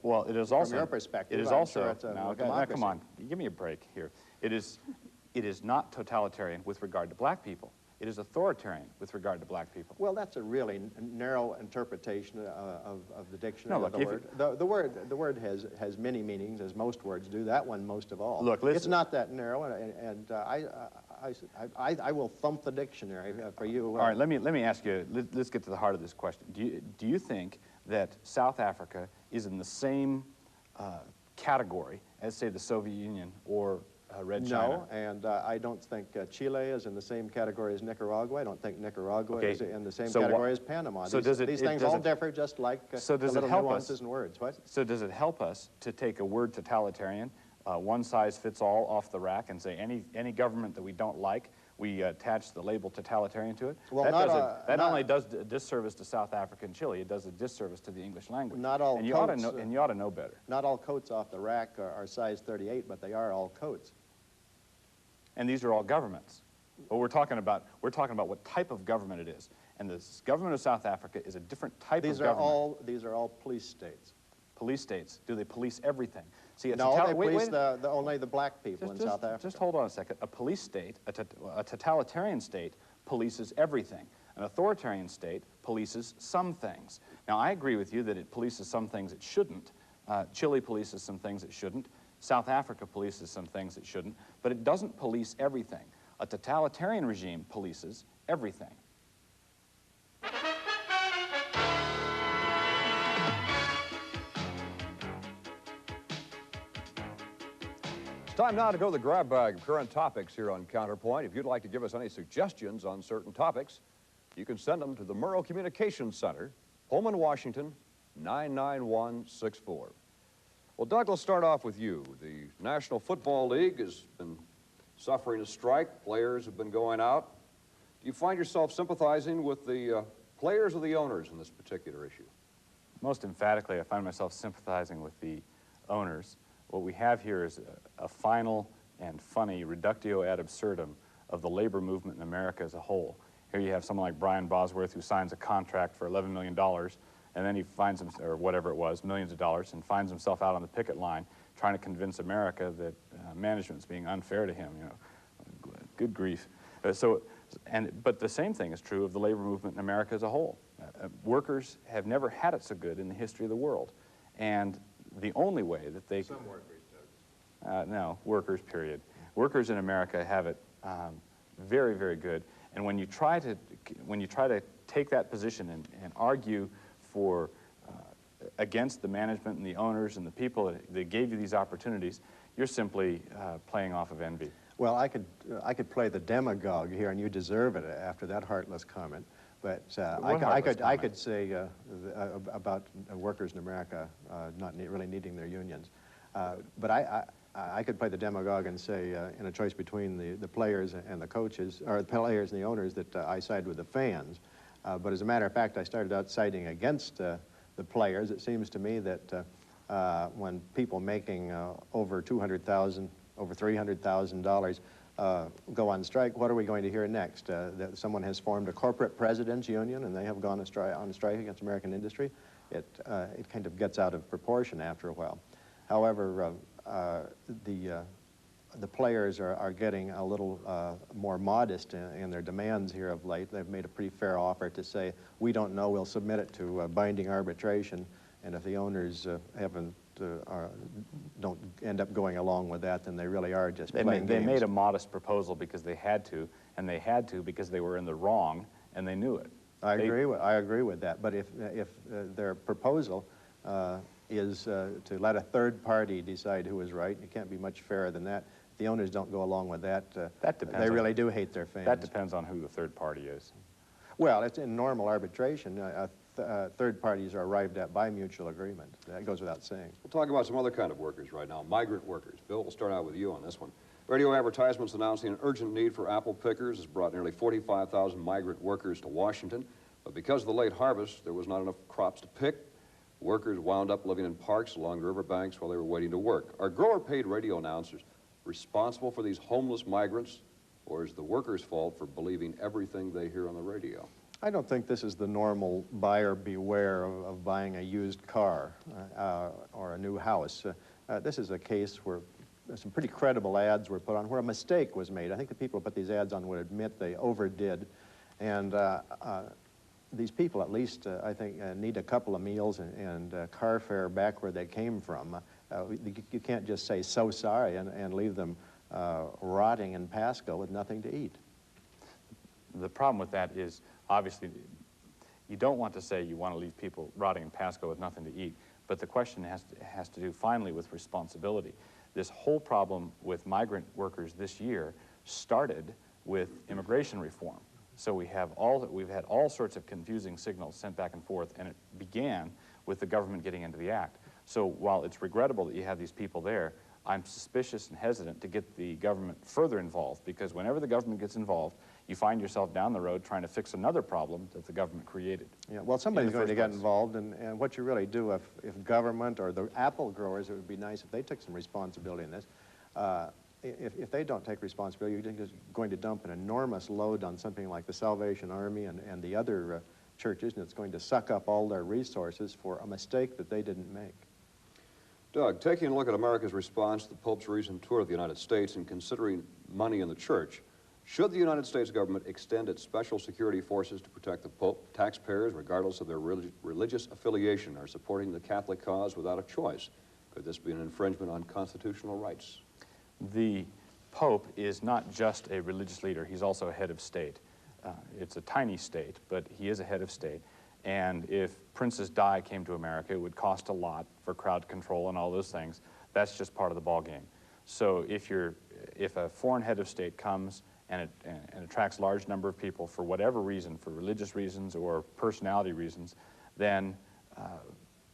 well, it is also... From your perspective, it is I'm also... sure it's a now, democracy. come on, give me a break here. It is not totalitarian with regard to black people. It is authoritarian with regard to black people. Well, that's a really narrow interpretation of the dictionary. No, of look, the word. The word has many meanings, as most words do. That one most of all. Look, listen. It's not that narrow, and I will thump the dictionary for you. All right, let me ask you, let's get to the heart of this question. Do you think that South Africa is in the same category as, say, the Soviet Union or Red China? No, and I don't think Chile is in the same category as Nicaragua. I don't think Nicaragua is in the same category as Panama. So these things all differ just like so does the it little help nuances us, in words. What? So does it help us to take a word totalitarian, one size fits all off the rack, and say any government that we don't like, we attach the label totalitarian to it? Well, that not only does a disservice to South Africa and Chile, it does a disservice to the English language. Not all and you coats, ought to know better. Not all coats off the rack are size 38, but they are all coats. And these are all governments. But we're talking about what type of government it is. And the government of South Africa is a different type of government. These are all police states. Police states. Do they police everything? See, No, they police only the black people in South Africa. Just hold on a second. A police state, a totalitarian state, polices everything. An authoritarian state polices some things. Now, I agree with you that it polices some things it shouldn't. Chile polices some things it shouldn't. South Africa polices some things it shouldn't, but it doesn't police everything. A totalitarian regime polices everything. It's time now to go to the grab bag of current topics here on Counterpoint. If you'd like to give us any suggestions on certain topics, you can send them to the Murrow Communications Center, Pullman, Washington, 99164. Well, Doug, let's start off with you. The National Football League has been suffering a strike. Players have been going out. Do you find yourself sympathizing with the players or the owners in this particular issue? Most emphatically, I find myself sympathizing with the owners. What we have here is a final and funny reductio ad absurdum of the labor movement in America as a whole. Here you have someone like Brian Bosworth who signs a contract for $11 million, and then he finds him, or whatever it was, millions of dollars, and finds himself out on the picket line trying to convince America that management's being unfair to him. You know, good grief. But the same thing is true of the labor movement in America as a whole. Workers have never had it so good in the history of the world, and the only way that they... Some workers, Doug. No, workers, period. Workers in America have it very, very good, and when you try to take that position and argue for against the management and the owners and the people that gave you these opportunities, you're simply playing off of envy. Well, I could play the demagogue here, and you deserve it after that heartless comment. But I could say about workers in America not really needing their unions. But I could play the demagogue and say, in a choice between the players and the coaches, or the players and the owners, that I side with the fans. But as a matter of fact, I started out siding against the players. It seems to me that when people making over $200,000, over $300,000 go on strike, what are we going to hear next? That someone has formed a corporate president's union and they have gone on strike against American industry? It kind of gets out of proportion after a while. However, the players are getting a little more modest in their demands here of late. They've made a pretty fair offer to say, we don't know, we'll submit it to binding arbitration, and if the owners don't end up going along with that, then they really are just playing games. They made a modest proposal because they had to, and they had to because they were in the wrong, and they knew it. I agree with that, but if their proposal is to let a third party decide who is right, it can't be much fairer than that. If the owners don't go along with that, they really do hate their fans. That depends on who the third party is. Well, it's in normal arbitration. Third parties are arrived at by mutual agreement. That goes without saying. We'll talk about some other kind of workers right now, migrant workers. Bill, we'll start out with you on this one. Radio advertisements announcing an urgent need for apple pickers has brought nearly 45,000 migrant workers to Washington. But because of the late harvest, there was not enough crops to pick. Workers wound up living in parks along the riverbanks while they were waiting to work. Are grower-paid radio announcers responsible for these homeless migrants, or is the workers' fault for believing everything they hear on the radio? I don't think this is the normal buyer beware of buying a used car or a new house. This is a case where some pretty credible ads were put on where a mistake was made. I think the people who put these ads on would admit they overdid. And these people, at least, I think, need a couple of meals and car fare back where they came from. You can't just say, so sorry, and leave them rotting in Pasco with nothing to eat. The problem with that is, obviously, you don't want to say you want to leave people rotting in Pasco with nothing to eat, but the question has to do finally with responsibility. This whole problem with migrant workers this year started with immigration reform. So we've had all sorts of confusing signals sent back and forth, and it began with the government getting into the act. So while it's regrettable that you have these people there, I'm suspicious and hesitant to get the government further involved, because whenever the government gets involved, you find yourself down the road trying to fix another problem that the government created. Yeah, well, somebody's going to get involved, and what you really do, if government or the apple growers, it would be nice if they took some responsibility in this. If they don't take responsibility, you're just going to dump an enormous load on something like the Salvation Army and the other churches, and it's going to suck up all their resources for a mistake that they didn't make. Doug, taking a look at America's response to the Pope's recent tour of the United States and considering money in the church, should the United States government extend its special security forces to protect the Pope? Taxpayers, regardless of their religious affiliation, are supporting the Catholic cause without a choice. Could this be an infringement on constitutional rights? The Pope is not just a religious leader, he's also a head of state. It's a tiny state, but he is a head of state. And if Princess Di came to America, it would cost a lot for crowd control and all those things. That's just part of the ballgame. So if a foreign head of state comes and attracts a large number of people for whatever reason, for religious reasons or personality reasons, then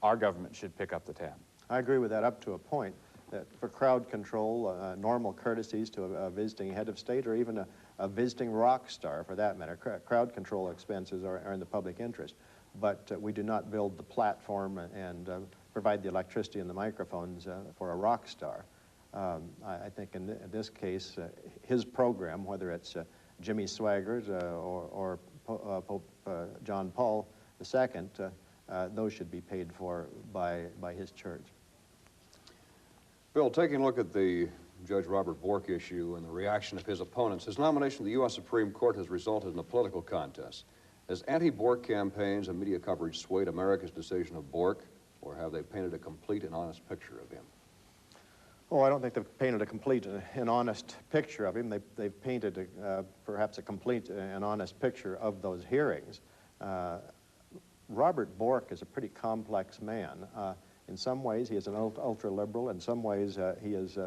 our government should pick up the tab. I agree with that up to a point. That for crowd control, normal courtesies to a visiting head of state or even a visiting rock star, for that matter, crowd control expenses are in the public interest. But we do not build the platform and provide the electricity and the microphones for a rock star. I think in this case, his program, whether it's Jimmy Swaggart or Pope John Paul II, those should be paid for by his church. Bill, taking a look at the Judge Robert Bork issue and the reaction of his opponents, his nomination to the U.S. Supreme Court has resulted in a political contest. Has anti-Bork campaigns and media coverage swayed America's decision of Bork, or have they painted a complete and honest picture of him? Oh, I don't think they've painted a complete and honest picture of him. They've painted perhaps a complete and honest picture of those hearings. Robert Bork is a pretty complex man. In some ways, he is an ultra-liberal. In some ways, he is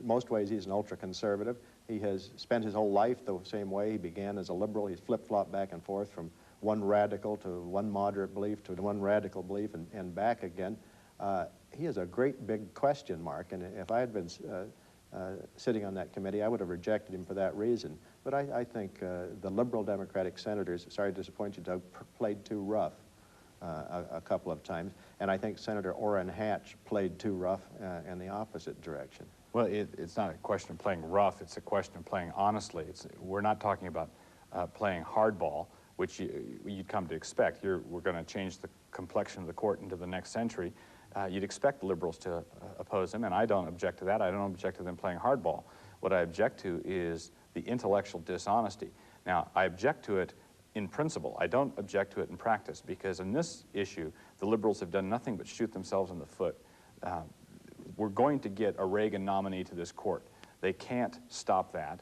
most ways, he's an ultra-conservative. He has spent his whole life the same way. He began as a liberal. He's flip-flopped back and forth from one radical to one moderate belief to one radical belief and back again. He is a great big question mark, and if I had been sitting on that committee, I would have rejected him for that reason. But I think the liberal Democratic senators, sorry to disappoint you, Doug, played too rough a couple of times. And I think Senator Orrin Hatch played too rough in the opposite direction. Well, it's not a question of playing rough, it's a question of playing honestly. We're not talking about playing hardball, which you'd come to expect. We're going to change the complexion of the court into the next century. You'd expect liberals to oppose him, and I don't object to that. I don't object to them playing hardball. What I object to is the intellectual dishonesty. Now, I object to it in principle. I don't object to it in practice, because in this issue, the liberals have done nothing but shoot themselves in the foot. We're going to get a Reagan nominee to this court. They can't stop that.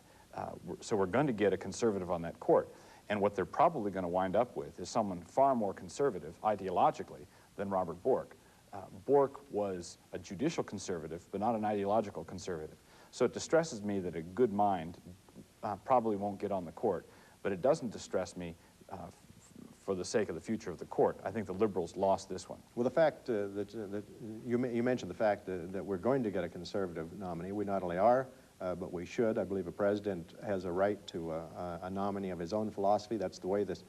So we're going to get a conservative on that court. And what they're probably going to wind up with is someone far more conservative, ideologically, than Robert Bork. Bork was a judicial conservative, but not an ideological conservative. So it distresses me that a good mind probably won't get on the court, but it doesn't distress me for the sake of the future of the court. I think the liberals lost this one. Well, the fact that you mentioned the fact that we're going to get a conservative nominee. We not only are, but we should. I believe a president has a right to a nominee of his own philosophy. That's the way this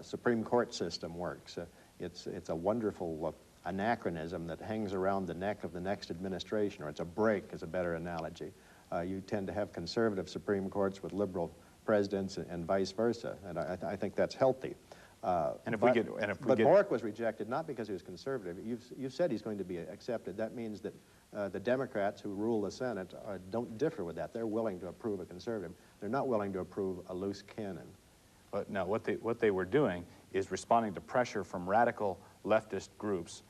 Supreme Court system works. It's a wonderful anachronism that hangs around the neck of the next administration, or it's a brake is a better analogy. You tend to have conservative Supreme Courts with liberal presidents and vice versa, and I think that's healthy. And if but, we get Bork was rejected not because he was conservative. You've said he's going to be accepted. That means that the Democrats who rule the Senate don't differ with that. They're willing to approve a conservative. They're not willing to approve a loose cannon. But no, what they were doing is responding to pressure from radical leftist groups,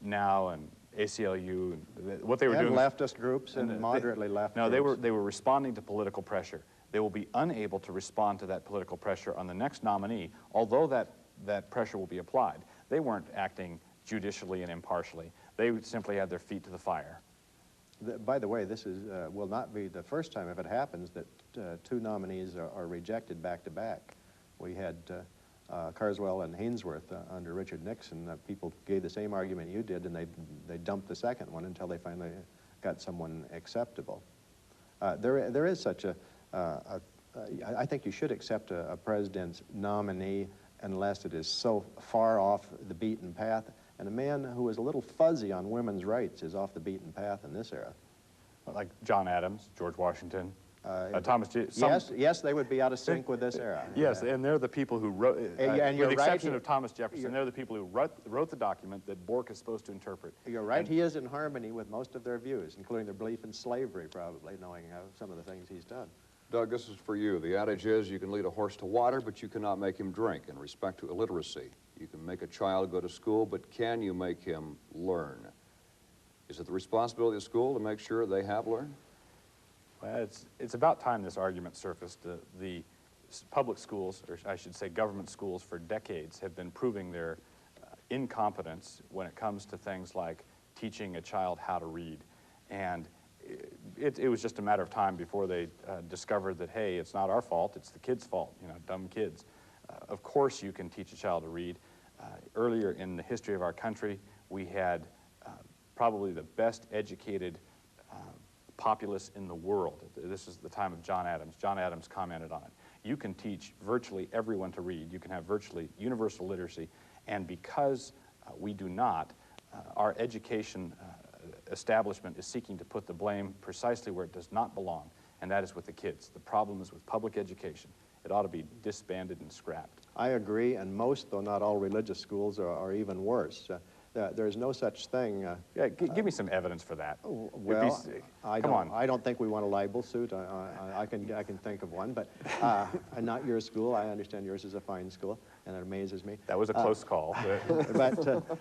now and ACLU. What they were doing, leftist groups and moderately left. No, groups. they were responding to political pressure. They will be unable to respond to that political pressure on the next nominee, although that pressure will be applied. They weren't acting judicially and impartially. They simply had their feet to the fire. By the way, this will not be the first time, if it happens, that two nominees are rejected back-to-back. We had Carswell and Hainsworth under Richard Nixon. People gave the same argument you did, and they dumped the second one until they finally got someone acceptable. There is such I think you should accept a president's nominee unless it is so far off the beaten path. And a man who is a little fuzzy on women's rights is off the beaten path in this era. Like John Adams, George Washington, Thomas Yes, they would be out of sync with this era. Yes, and they're the people who wrote, and with the exception of Thomas Jefferson, they're the people who wrote the document that Bork is supposed to interpret. You're right, he is in harmony with most of their views, including their belief in slavery, probably, knowing some of the things he's done. Doug, this is for you. The adage is you can lead a horse to water, but you cannot make him drink. In respect to illiteracy, you can make a child go to school, but can you make him learn? Is it the responsibility of the school to make sure they have learned? Well, it's about time this argument surfaced. The public schools, or I should say government schools, for decades have been proving their incompetence when it comes to things like teaching a child how to read. And it was just a matter of time before they discovered that, hey, it's not our fault, it's the kids' fault, you know, dumb kids. Of course you can teach a child to read. Earlier in the history of our country, we had probably the best educated populace in the world. This is the time of John Adams. John Adams commented on it. You can teach virtually everyone to read. You can have virtually universal literacy. And because we do not, our education establishment is seeking to put the blame precisely where it does not belong, and that is with the kids. The problem is with public education. It ought to be disbanded and scrapped. I agree, and most, though not all, religious schools are even worse. There's no such thing. Yeah, give me some evidence for that. Well, come on. I don't think we want a libel suit. I can think of one, but not your school. I understand yours is a fine school, and it amazes me. That was a close call. But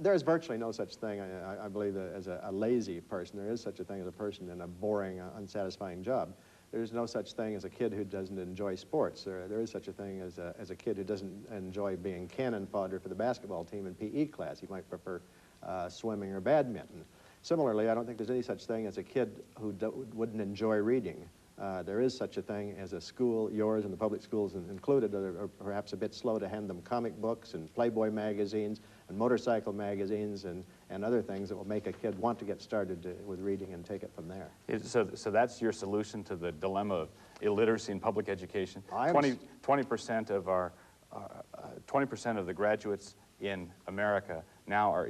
there's virtually no such thing, I believe, as a lazy person. There is such a thing as a person in a boring, unsatisfying job. There's no such thing as a kid who doesn't enjoy sports. There is such a thing as a kid who doesn't enjoy being cannon fodder for the basketball team in PE class. He might prefer swimming or badminton. Similarly, I don't think there's any such thing as a kid who wouldn't enjoy reading. There is such a thing as a school, yours and the public schools included, are perhaps a bit slow to hand them comic books and Playboy magazines and motorcycle magazines and other things that will make a kid want to get started with reading and take it from there. So that's your solution to the dilemma of illiteracy in public education? 20% of 20% of the graduates in America now are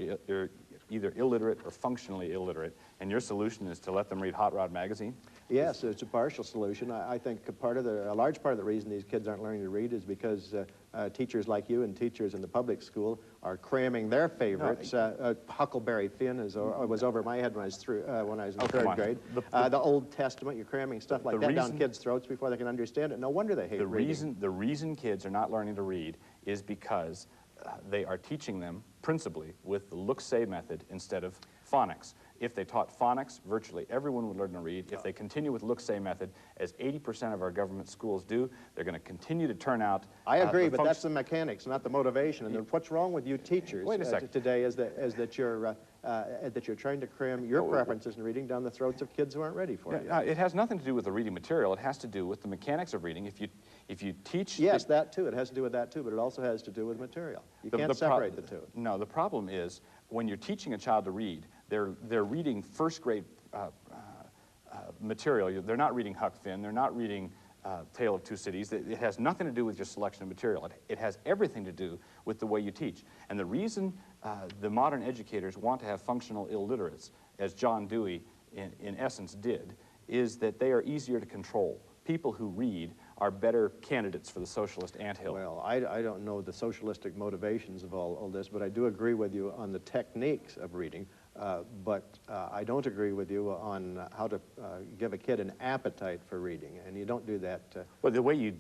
either illiterate or functionally illiterate, and your solution is to let them read Hot Rod magazine? Yes, it's a partial solution. I think a large part of the reason these kids aren't learning to read is because teachers like you and teachers in the public school are cramming their favorites. Huckleberry Finn was over my head when I was in third grade. The Old Testament, you're cramming stuff like that down kids' throats before they can understand it. No wonder they hate reading. The reason kids are not learning to read is because they are teaching them principally with the look-say method instead of phonics. If they taught phonics, virtually everyone would learn to read. If they continue with look-say method, as 80% of our government schools do, they're going to continue to turn out... I agree, but that's the mechanics, not the motivation. And what's wrong with you teachers today is that you're trying to cram your preferences in reading down the throats of kids who aren't ready for it. It has nothing to do with the reading material. It has to do with the mechanics of reading. If you teach... Yes, that too. It has to do with that too, but it also has to do with material. You can't separate the two. No, the problem is when you're teaching a child to read, they're reading first-grade material. They're not reading Huck Finn. They're not reading Tale of Two Cities. It has nothing to do with your selection of material. It has everything to do with the way you teach. And the reason the modern educators want to have functional illiterates, as John Dewey in essence did, is that they are easier to control. People who read are better candidates for the socialist anthill. Well, I don't know the socialistic motivations of all this, but I do agree with you on the techniques of reading. But I don't agree with you on how to give a kid an appetite for reading, and you don't do that. Well, the way you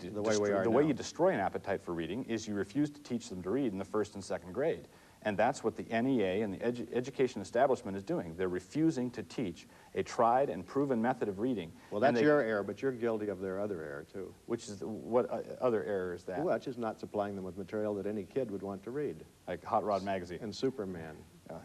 destroy an appetite for reading is you refuse to teach them to read in the first and second grade, and that's what the NEA and the education establishment is doing. They're refusing to teach a tried and proven method of reading. Well, that's your error, but you're guilty of their other error too. Which is what other error is that? Well, it's just not supplying them with material that any kid would want to read, like Hot Rod magazine and Superman.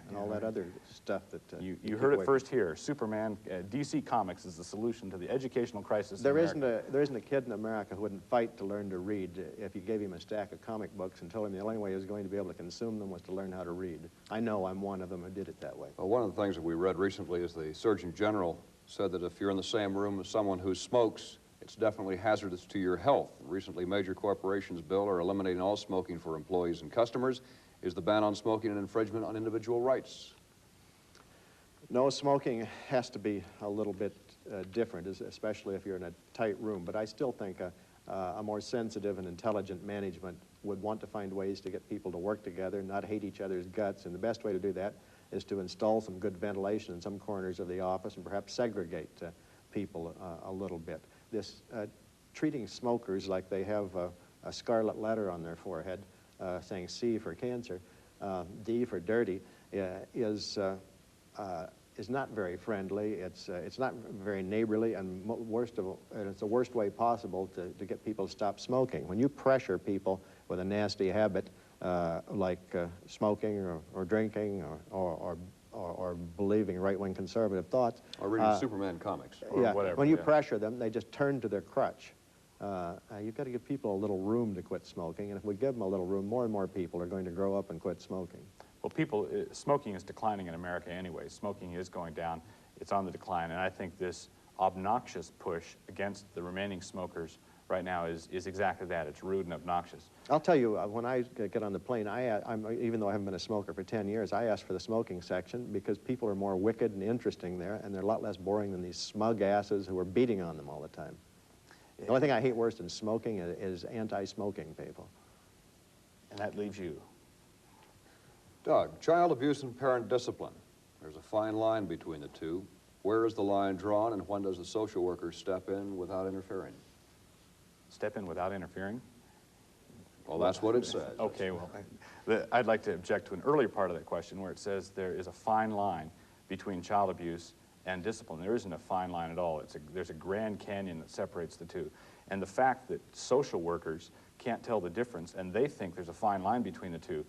And all that other stuff that you heard it first here. Superman, DC Comics is the solution to the educational crisis. There isn't a kid in America who wouldn't fight to learn to read if you gave him a stack of comic books and told him the only way he was going to be able to consume them was to learn how to read. I know I'm one of them who did it that way. Well, one of the things that we read recently is the Surgeon General said that if you're in the same room as someone who smokes, it's definitely hazardous to your health. Recently, major corporations, Bill, are eliminating all smoking for employees and customers. Is the ban on smoking an infringement on individual rights? No, smoking has to be a little bit different, especially if you're in a tight room. But I still think a more sensitive and intelligent management would want to find ways to get people to work together, not hate each other's guts. And the best way to do that is to install some good ventilation in some corners of the office and perhaps segregate people a little bit. This treating smokers like they have a scarlet letter on their forehead saying C for cancer, D for dirty, is not very friendly. It's not very neighborly, and worst of all, it's the worst way possible to get people to stop smoking. When you pressure people with a nasty habit like smoking or drinking or believing right-wing conservative thoughts, or reading Superman comics, or whatever. When you pressure them, they just turn to their crutch. You've got to give people a little room to quit smoking, and if we give them a little room, more and more people are going to grow up and quit smoking. Well, smoking is declining in America anyway. Smoking is going down. It's on the decline, and I think this obnoxious push against the remaining smokers right now is exactly that. It's rude and obnoxious. I'll tell you, when I get on the plane, even though I haven't been a smoker for 10 years, I ask for the smoking section because people are more wicked and interesting there, and they're a lot less boring than these smug asses who are beating on them all the time. The only thing I hate worse than smoking is anti-smoking people. And that leaves you. Doug, child abuse and parent discipline. There's a fine line between the two. Where is the line drawn, and when does the social worker step in without interfering? Step in without interfering? Well, that's what it says. Okay, well, I'd like to object to an earlier part of that question where it says there is a fine line between child abuse and discipline. There isn't a fine line at all. There's a Grand Canyon that separates the two. And the fact that social workers can't tell the difference and they think there's a fine line between the two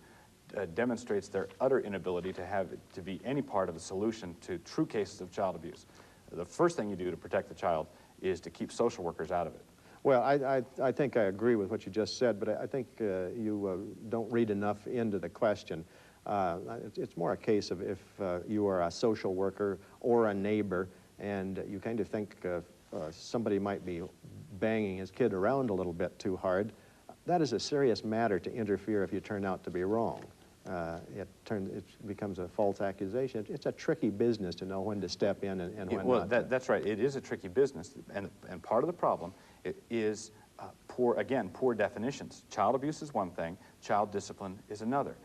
demonstrates their utter inability to have it to be any part of the solution to true cases of child abuse. The first thing you do to protect the child is to keep social workers out of it. Well, I think I agree with what you just said, but I think you don't read enough into the question. It's more a case of if you are a social worker or a neighbor and you kind of think somebody might be banging his kid around a little bit too hard, that is a serious matter to interfere if you turn out to be wrong. it becomes a false accusation. It's a tricky business to know when to step in and when Well, not to. that's right. It is a tricky business, and part of the problem is poor definitions. Child abuse is one thing, child discipline is another.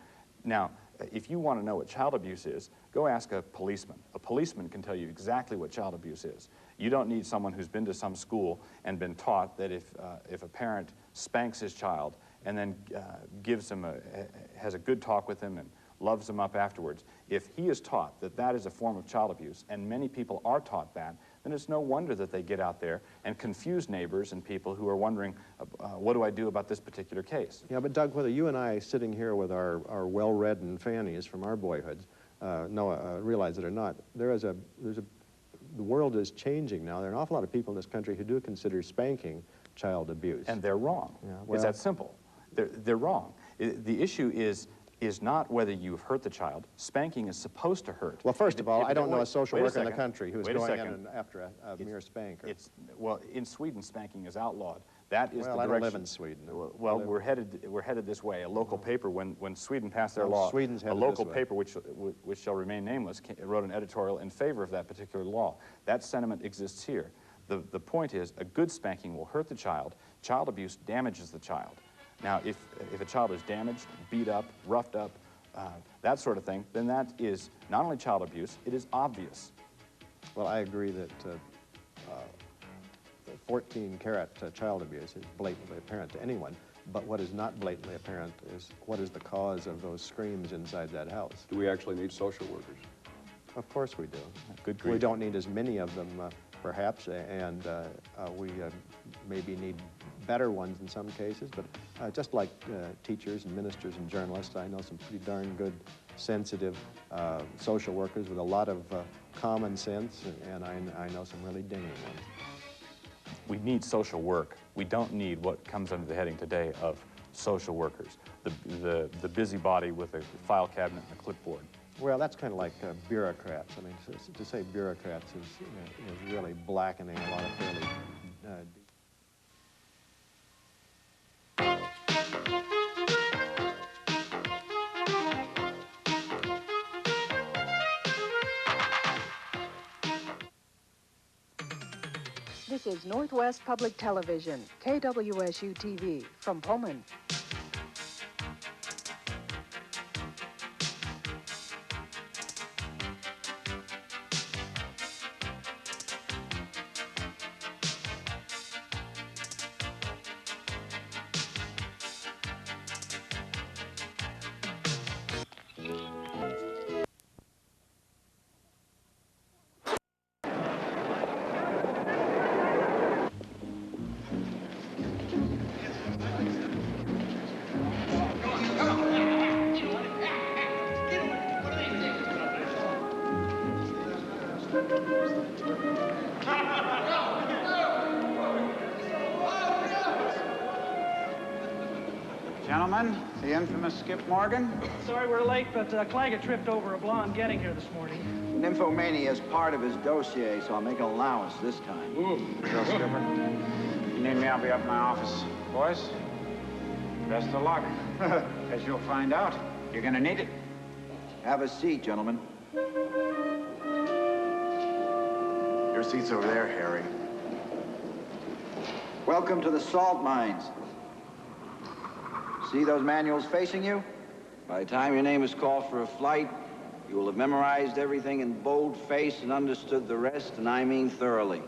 Now, if you want to know what child abuse is, go ask a policeman. A policeman can tell you exactly what child abuse is. You don't need someone who's been to some school and been taught that if a parent spanks his child and then has a good talk with him and loves him up afterwards, if he is taught that that is a form of child abuse, and many people are taught that, then it's no wonder that they get out there and confuse neighbors and people who are wondering, what do I do about this particular case? Yeah, but Doug, whether you and I sitting here with our well-read and fannies from our boyhoods realize it or not, the world is changing now. There are an awful lot of people in this country who do consider spanking child abuse. And they're wrong. Yeah, It's that simple. They're wrong. The issue is not whether you've hurt the child. Spanking is supposed to hurt. Well, first of all, I don't know a social worker in the second. country who's Wait a going in second. after a mere spanker. Well, in Sweden, spanking is outlawed. That is Well, the I direction. don't live in Sweden. Well, we're headed this way. A local paper, when Sweden passed their Well, law, Sweden's a headed local this way. paper which shall remain nameless wrote an editorial in favor of that particular law. That sentiment exists here. The point is, a good spanking will hurt the child. Child abuse damages the child. Now, if a child is damaged, beat up, roughed up, that sort of thing, then that is not only child abuse, it is obvious. Well, I agree that 14-carat child abuse is blatantly apparent to anyone, but what is not blatantly apparent is what is the cause of those screams inside that house. Do we actually need social workers? Of course we do. Good We grief. don't need as many of them, perhaps, and we maybe need better ones in some cases, but just like teachers and ministers and journalists, I know some pretty darn good, sensitive social workers with a lot of common sense, and I know some really dinging ones. We need social work. We don't need what comes under the heading today of social workers, the busybody with a file cabinet and a clipboard. Well, that's kind of like bureaucrats. I mean, to say bureaucrats is really blackening a lot of fairly This is Northwest Public Television, KWSU-TV, from Pullman. Gentlemen, the infamous Skip Morgan. Sorry we're late, but Claggett tripped over a blonde getting here this morning. Nymphomania is part of his dossier, so I'll make an allowance this time. Sure, Skipper. You need me, I'll be up in my office. Boys, best of luck. As you'll find out, you're gonna need it. Have a seat, gentlemen. Your seat's over there, Harry. Welcome to the salt mines. See those manuals facing you? By the time your name is called for a flight, you will have memorized everything in bold-face and understood the rest, and I mean thoroughly.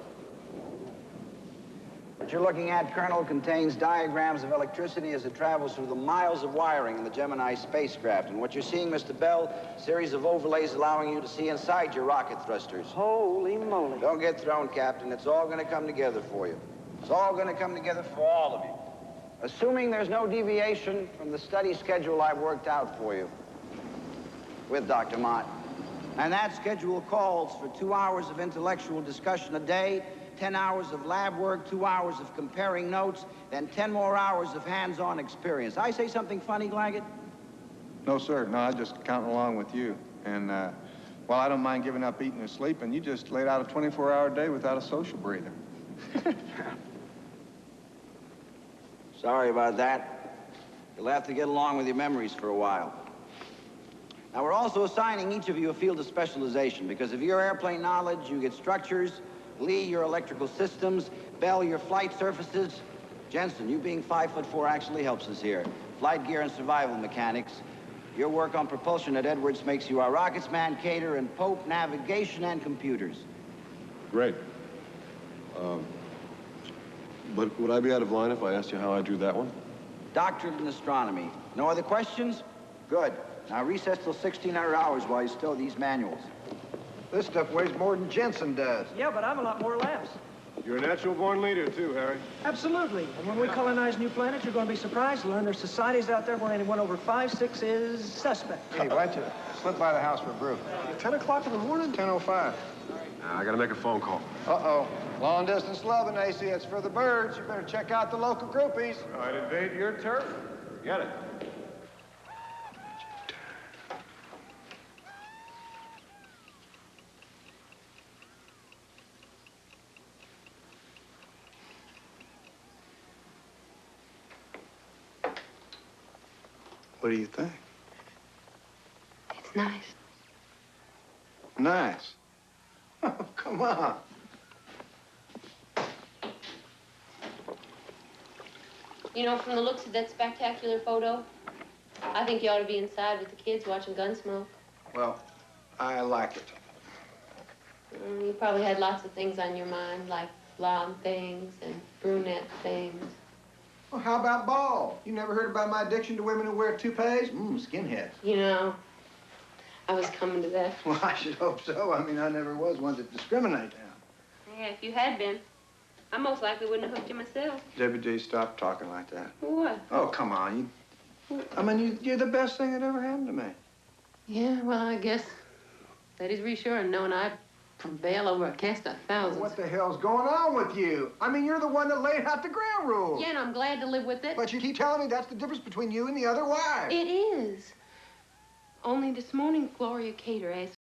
What you're looking at, Colonel, contains diagrams of electricity as it travels through the miles of wiring in the Gemini spacecraft. And what you're seeing, Mr. Bell, a series of overlays allowing you to see inside your rocket thrusters. Holy moly. Don't get thrown, Captain. It's all going to come together for you. It's all going to come together for all of you. Assuming there's no deviation from the study schedule I've worked out for you with Dr. Mott. And that schedule calls for 2 hours of intellectual discussion a day, 10 hours of lab work, 2 hours of comparing notes, then 10 more hours of hands-on experience. I say something funny, Glaggett? No, sir. No, I'm just counting along with you. And while I don't mind giving up eating and sleeping, you just laid out a 24-hour day without a social breather. Sorry about that. You'll have to get along with your memories for a while. Now, we're also assigning each of you a field of specialization because of your airplane knowledge, you get structures, Lee, your electrical systems, Bell, your flight surfaces. Jensen, you being 5'4" actually helps us here. Flight gear and survival mechanics. Your work on propulsion at Edwards makes you our rockets man, Cater, and Pope, navigation and computers. Great. But would I be out of line if I asked you how I drew that one? Doctorate in astronomy. No other questions? Good. Now recess till 1600 hours while you stow these manuals. This stuff weighs more than Jensen does. Yeah, but I'm a lot more laughs. You're a natural-born leader, too, Harry. Absolutely. And when we colonize new planets, you're going to be surprised to learn there's societies out there where anyone over 5'6" is suspect. Hey, why don't you slip by the house for a brew? 10 o'clock in the morning? 10:05. I gotta make a phone call. Uh-oh. Long-distance loving, AC. It's for the birds. You better check out the local groupies. I'd invade your turf. Forget it. What do you think? It's nice. Nice. Oh, come on. You know, from the looks of that spectacular photo, I think you ought to be inside with the kids watching Gunsmoke. Well, I like it. You probably had lots of things on your mind, like blonde things and brunette things. Well, how about bald? You never heard about my addiction to women who wear toupees? Skinheads. You know, I was coming to that. Well, I should hope so. I mean, I never was one to discriminate now. Yeah, if you had been, I most likely wouldn't have hooked you myself. Debbie D, stop talking like that. What? Oh, come on. I mean, you're the best thing that ever happened to me. Yeah, well, I guess that is reassuring, knowing I prevail over a cast of thousands. What the hell's going on with you? I mean, you're the one that laid out the ground rules. Yeah, and I'm glad to live with it. But you keep telling me that's the difference between you and the other wives. It is. Only this morning, Gloria Cater asked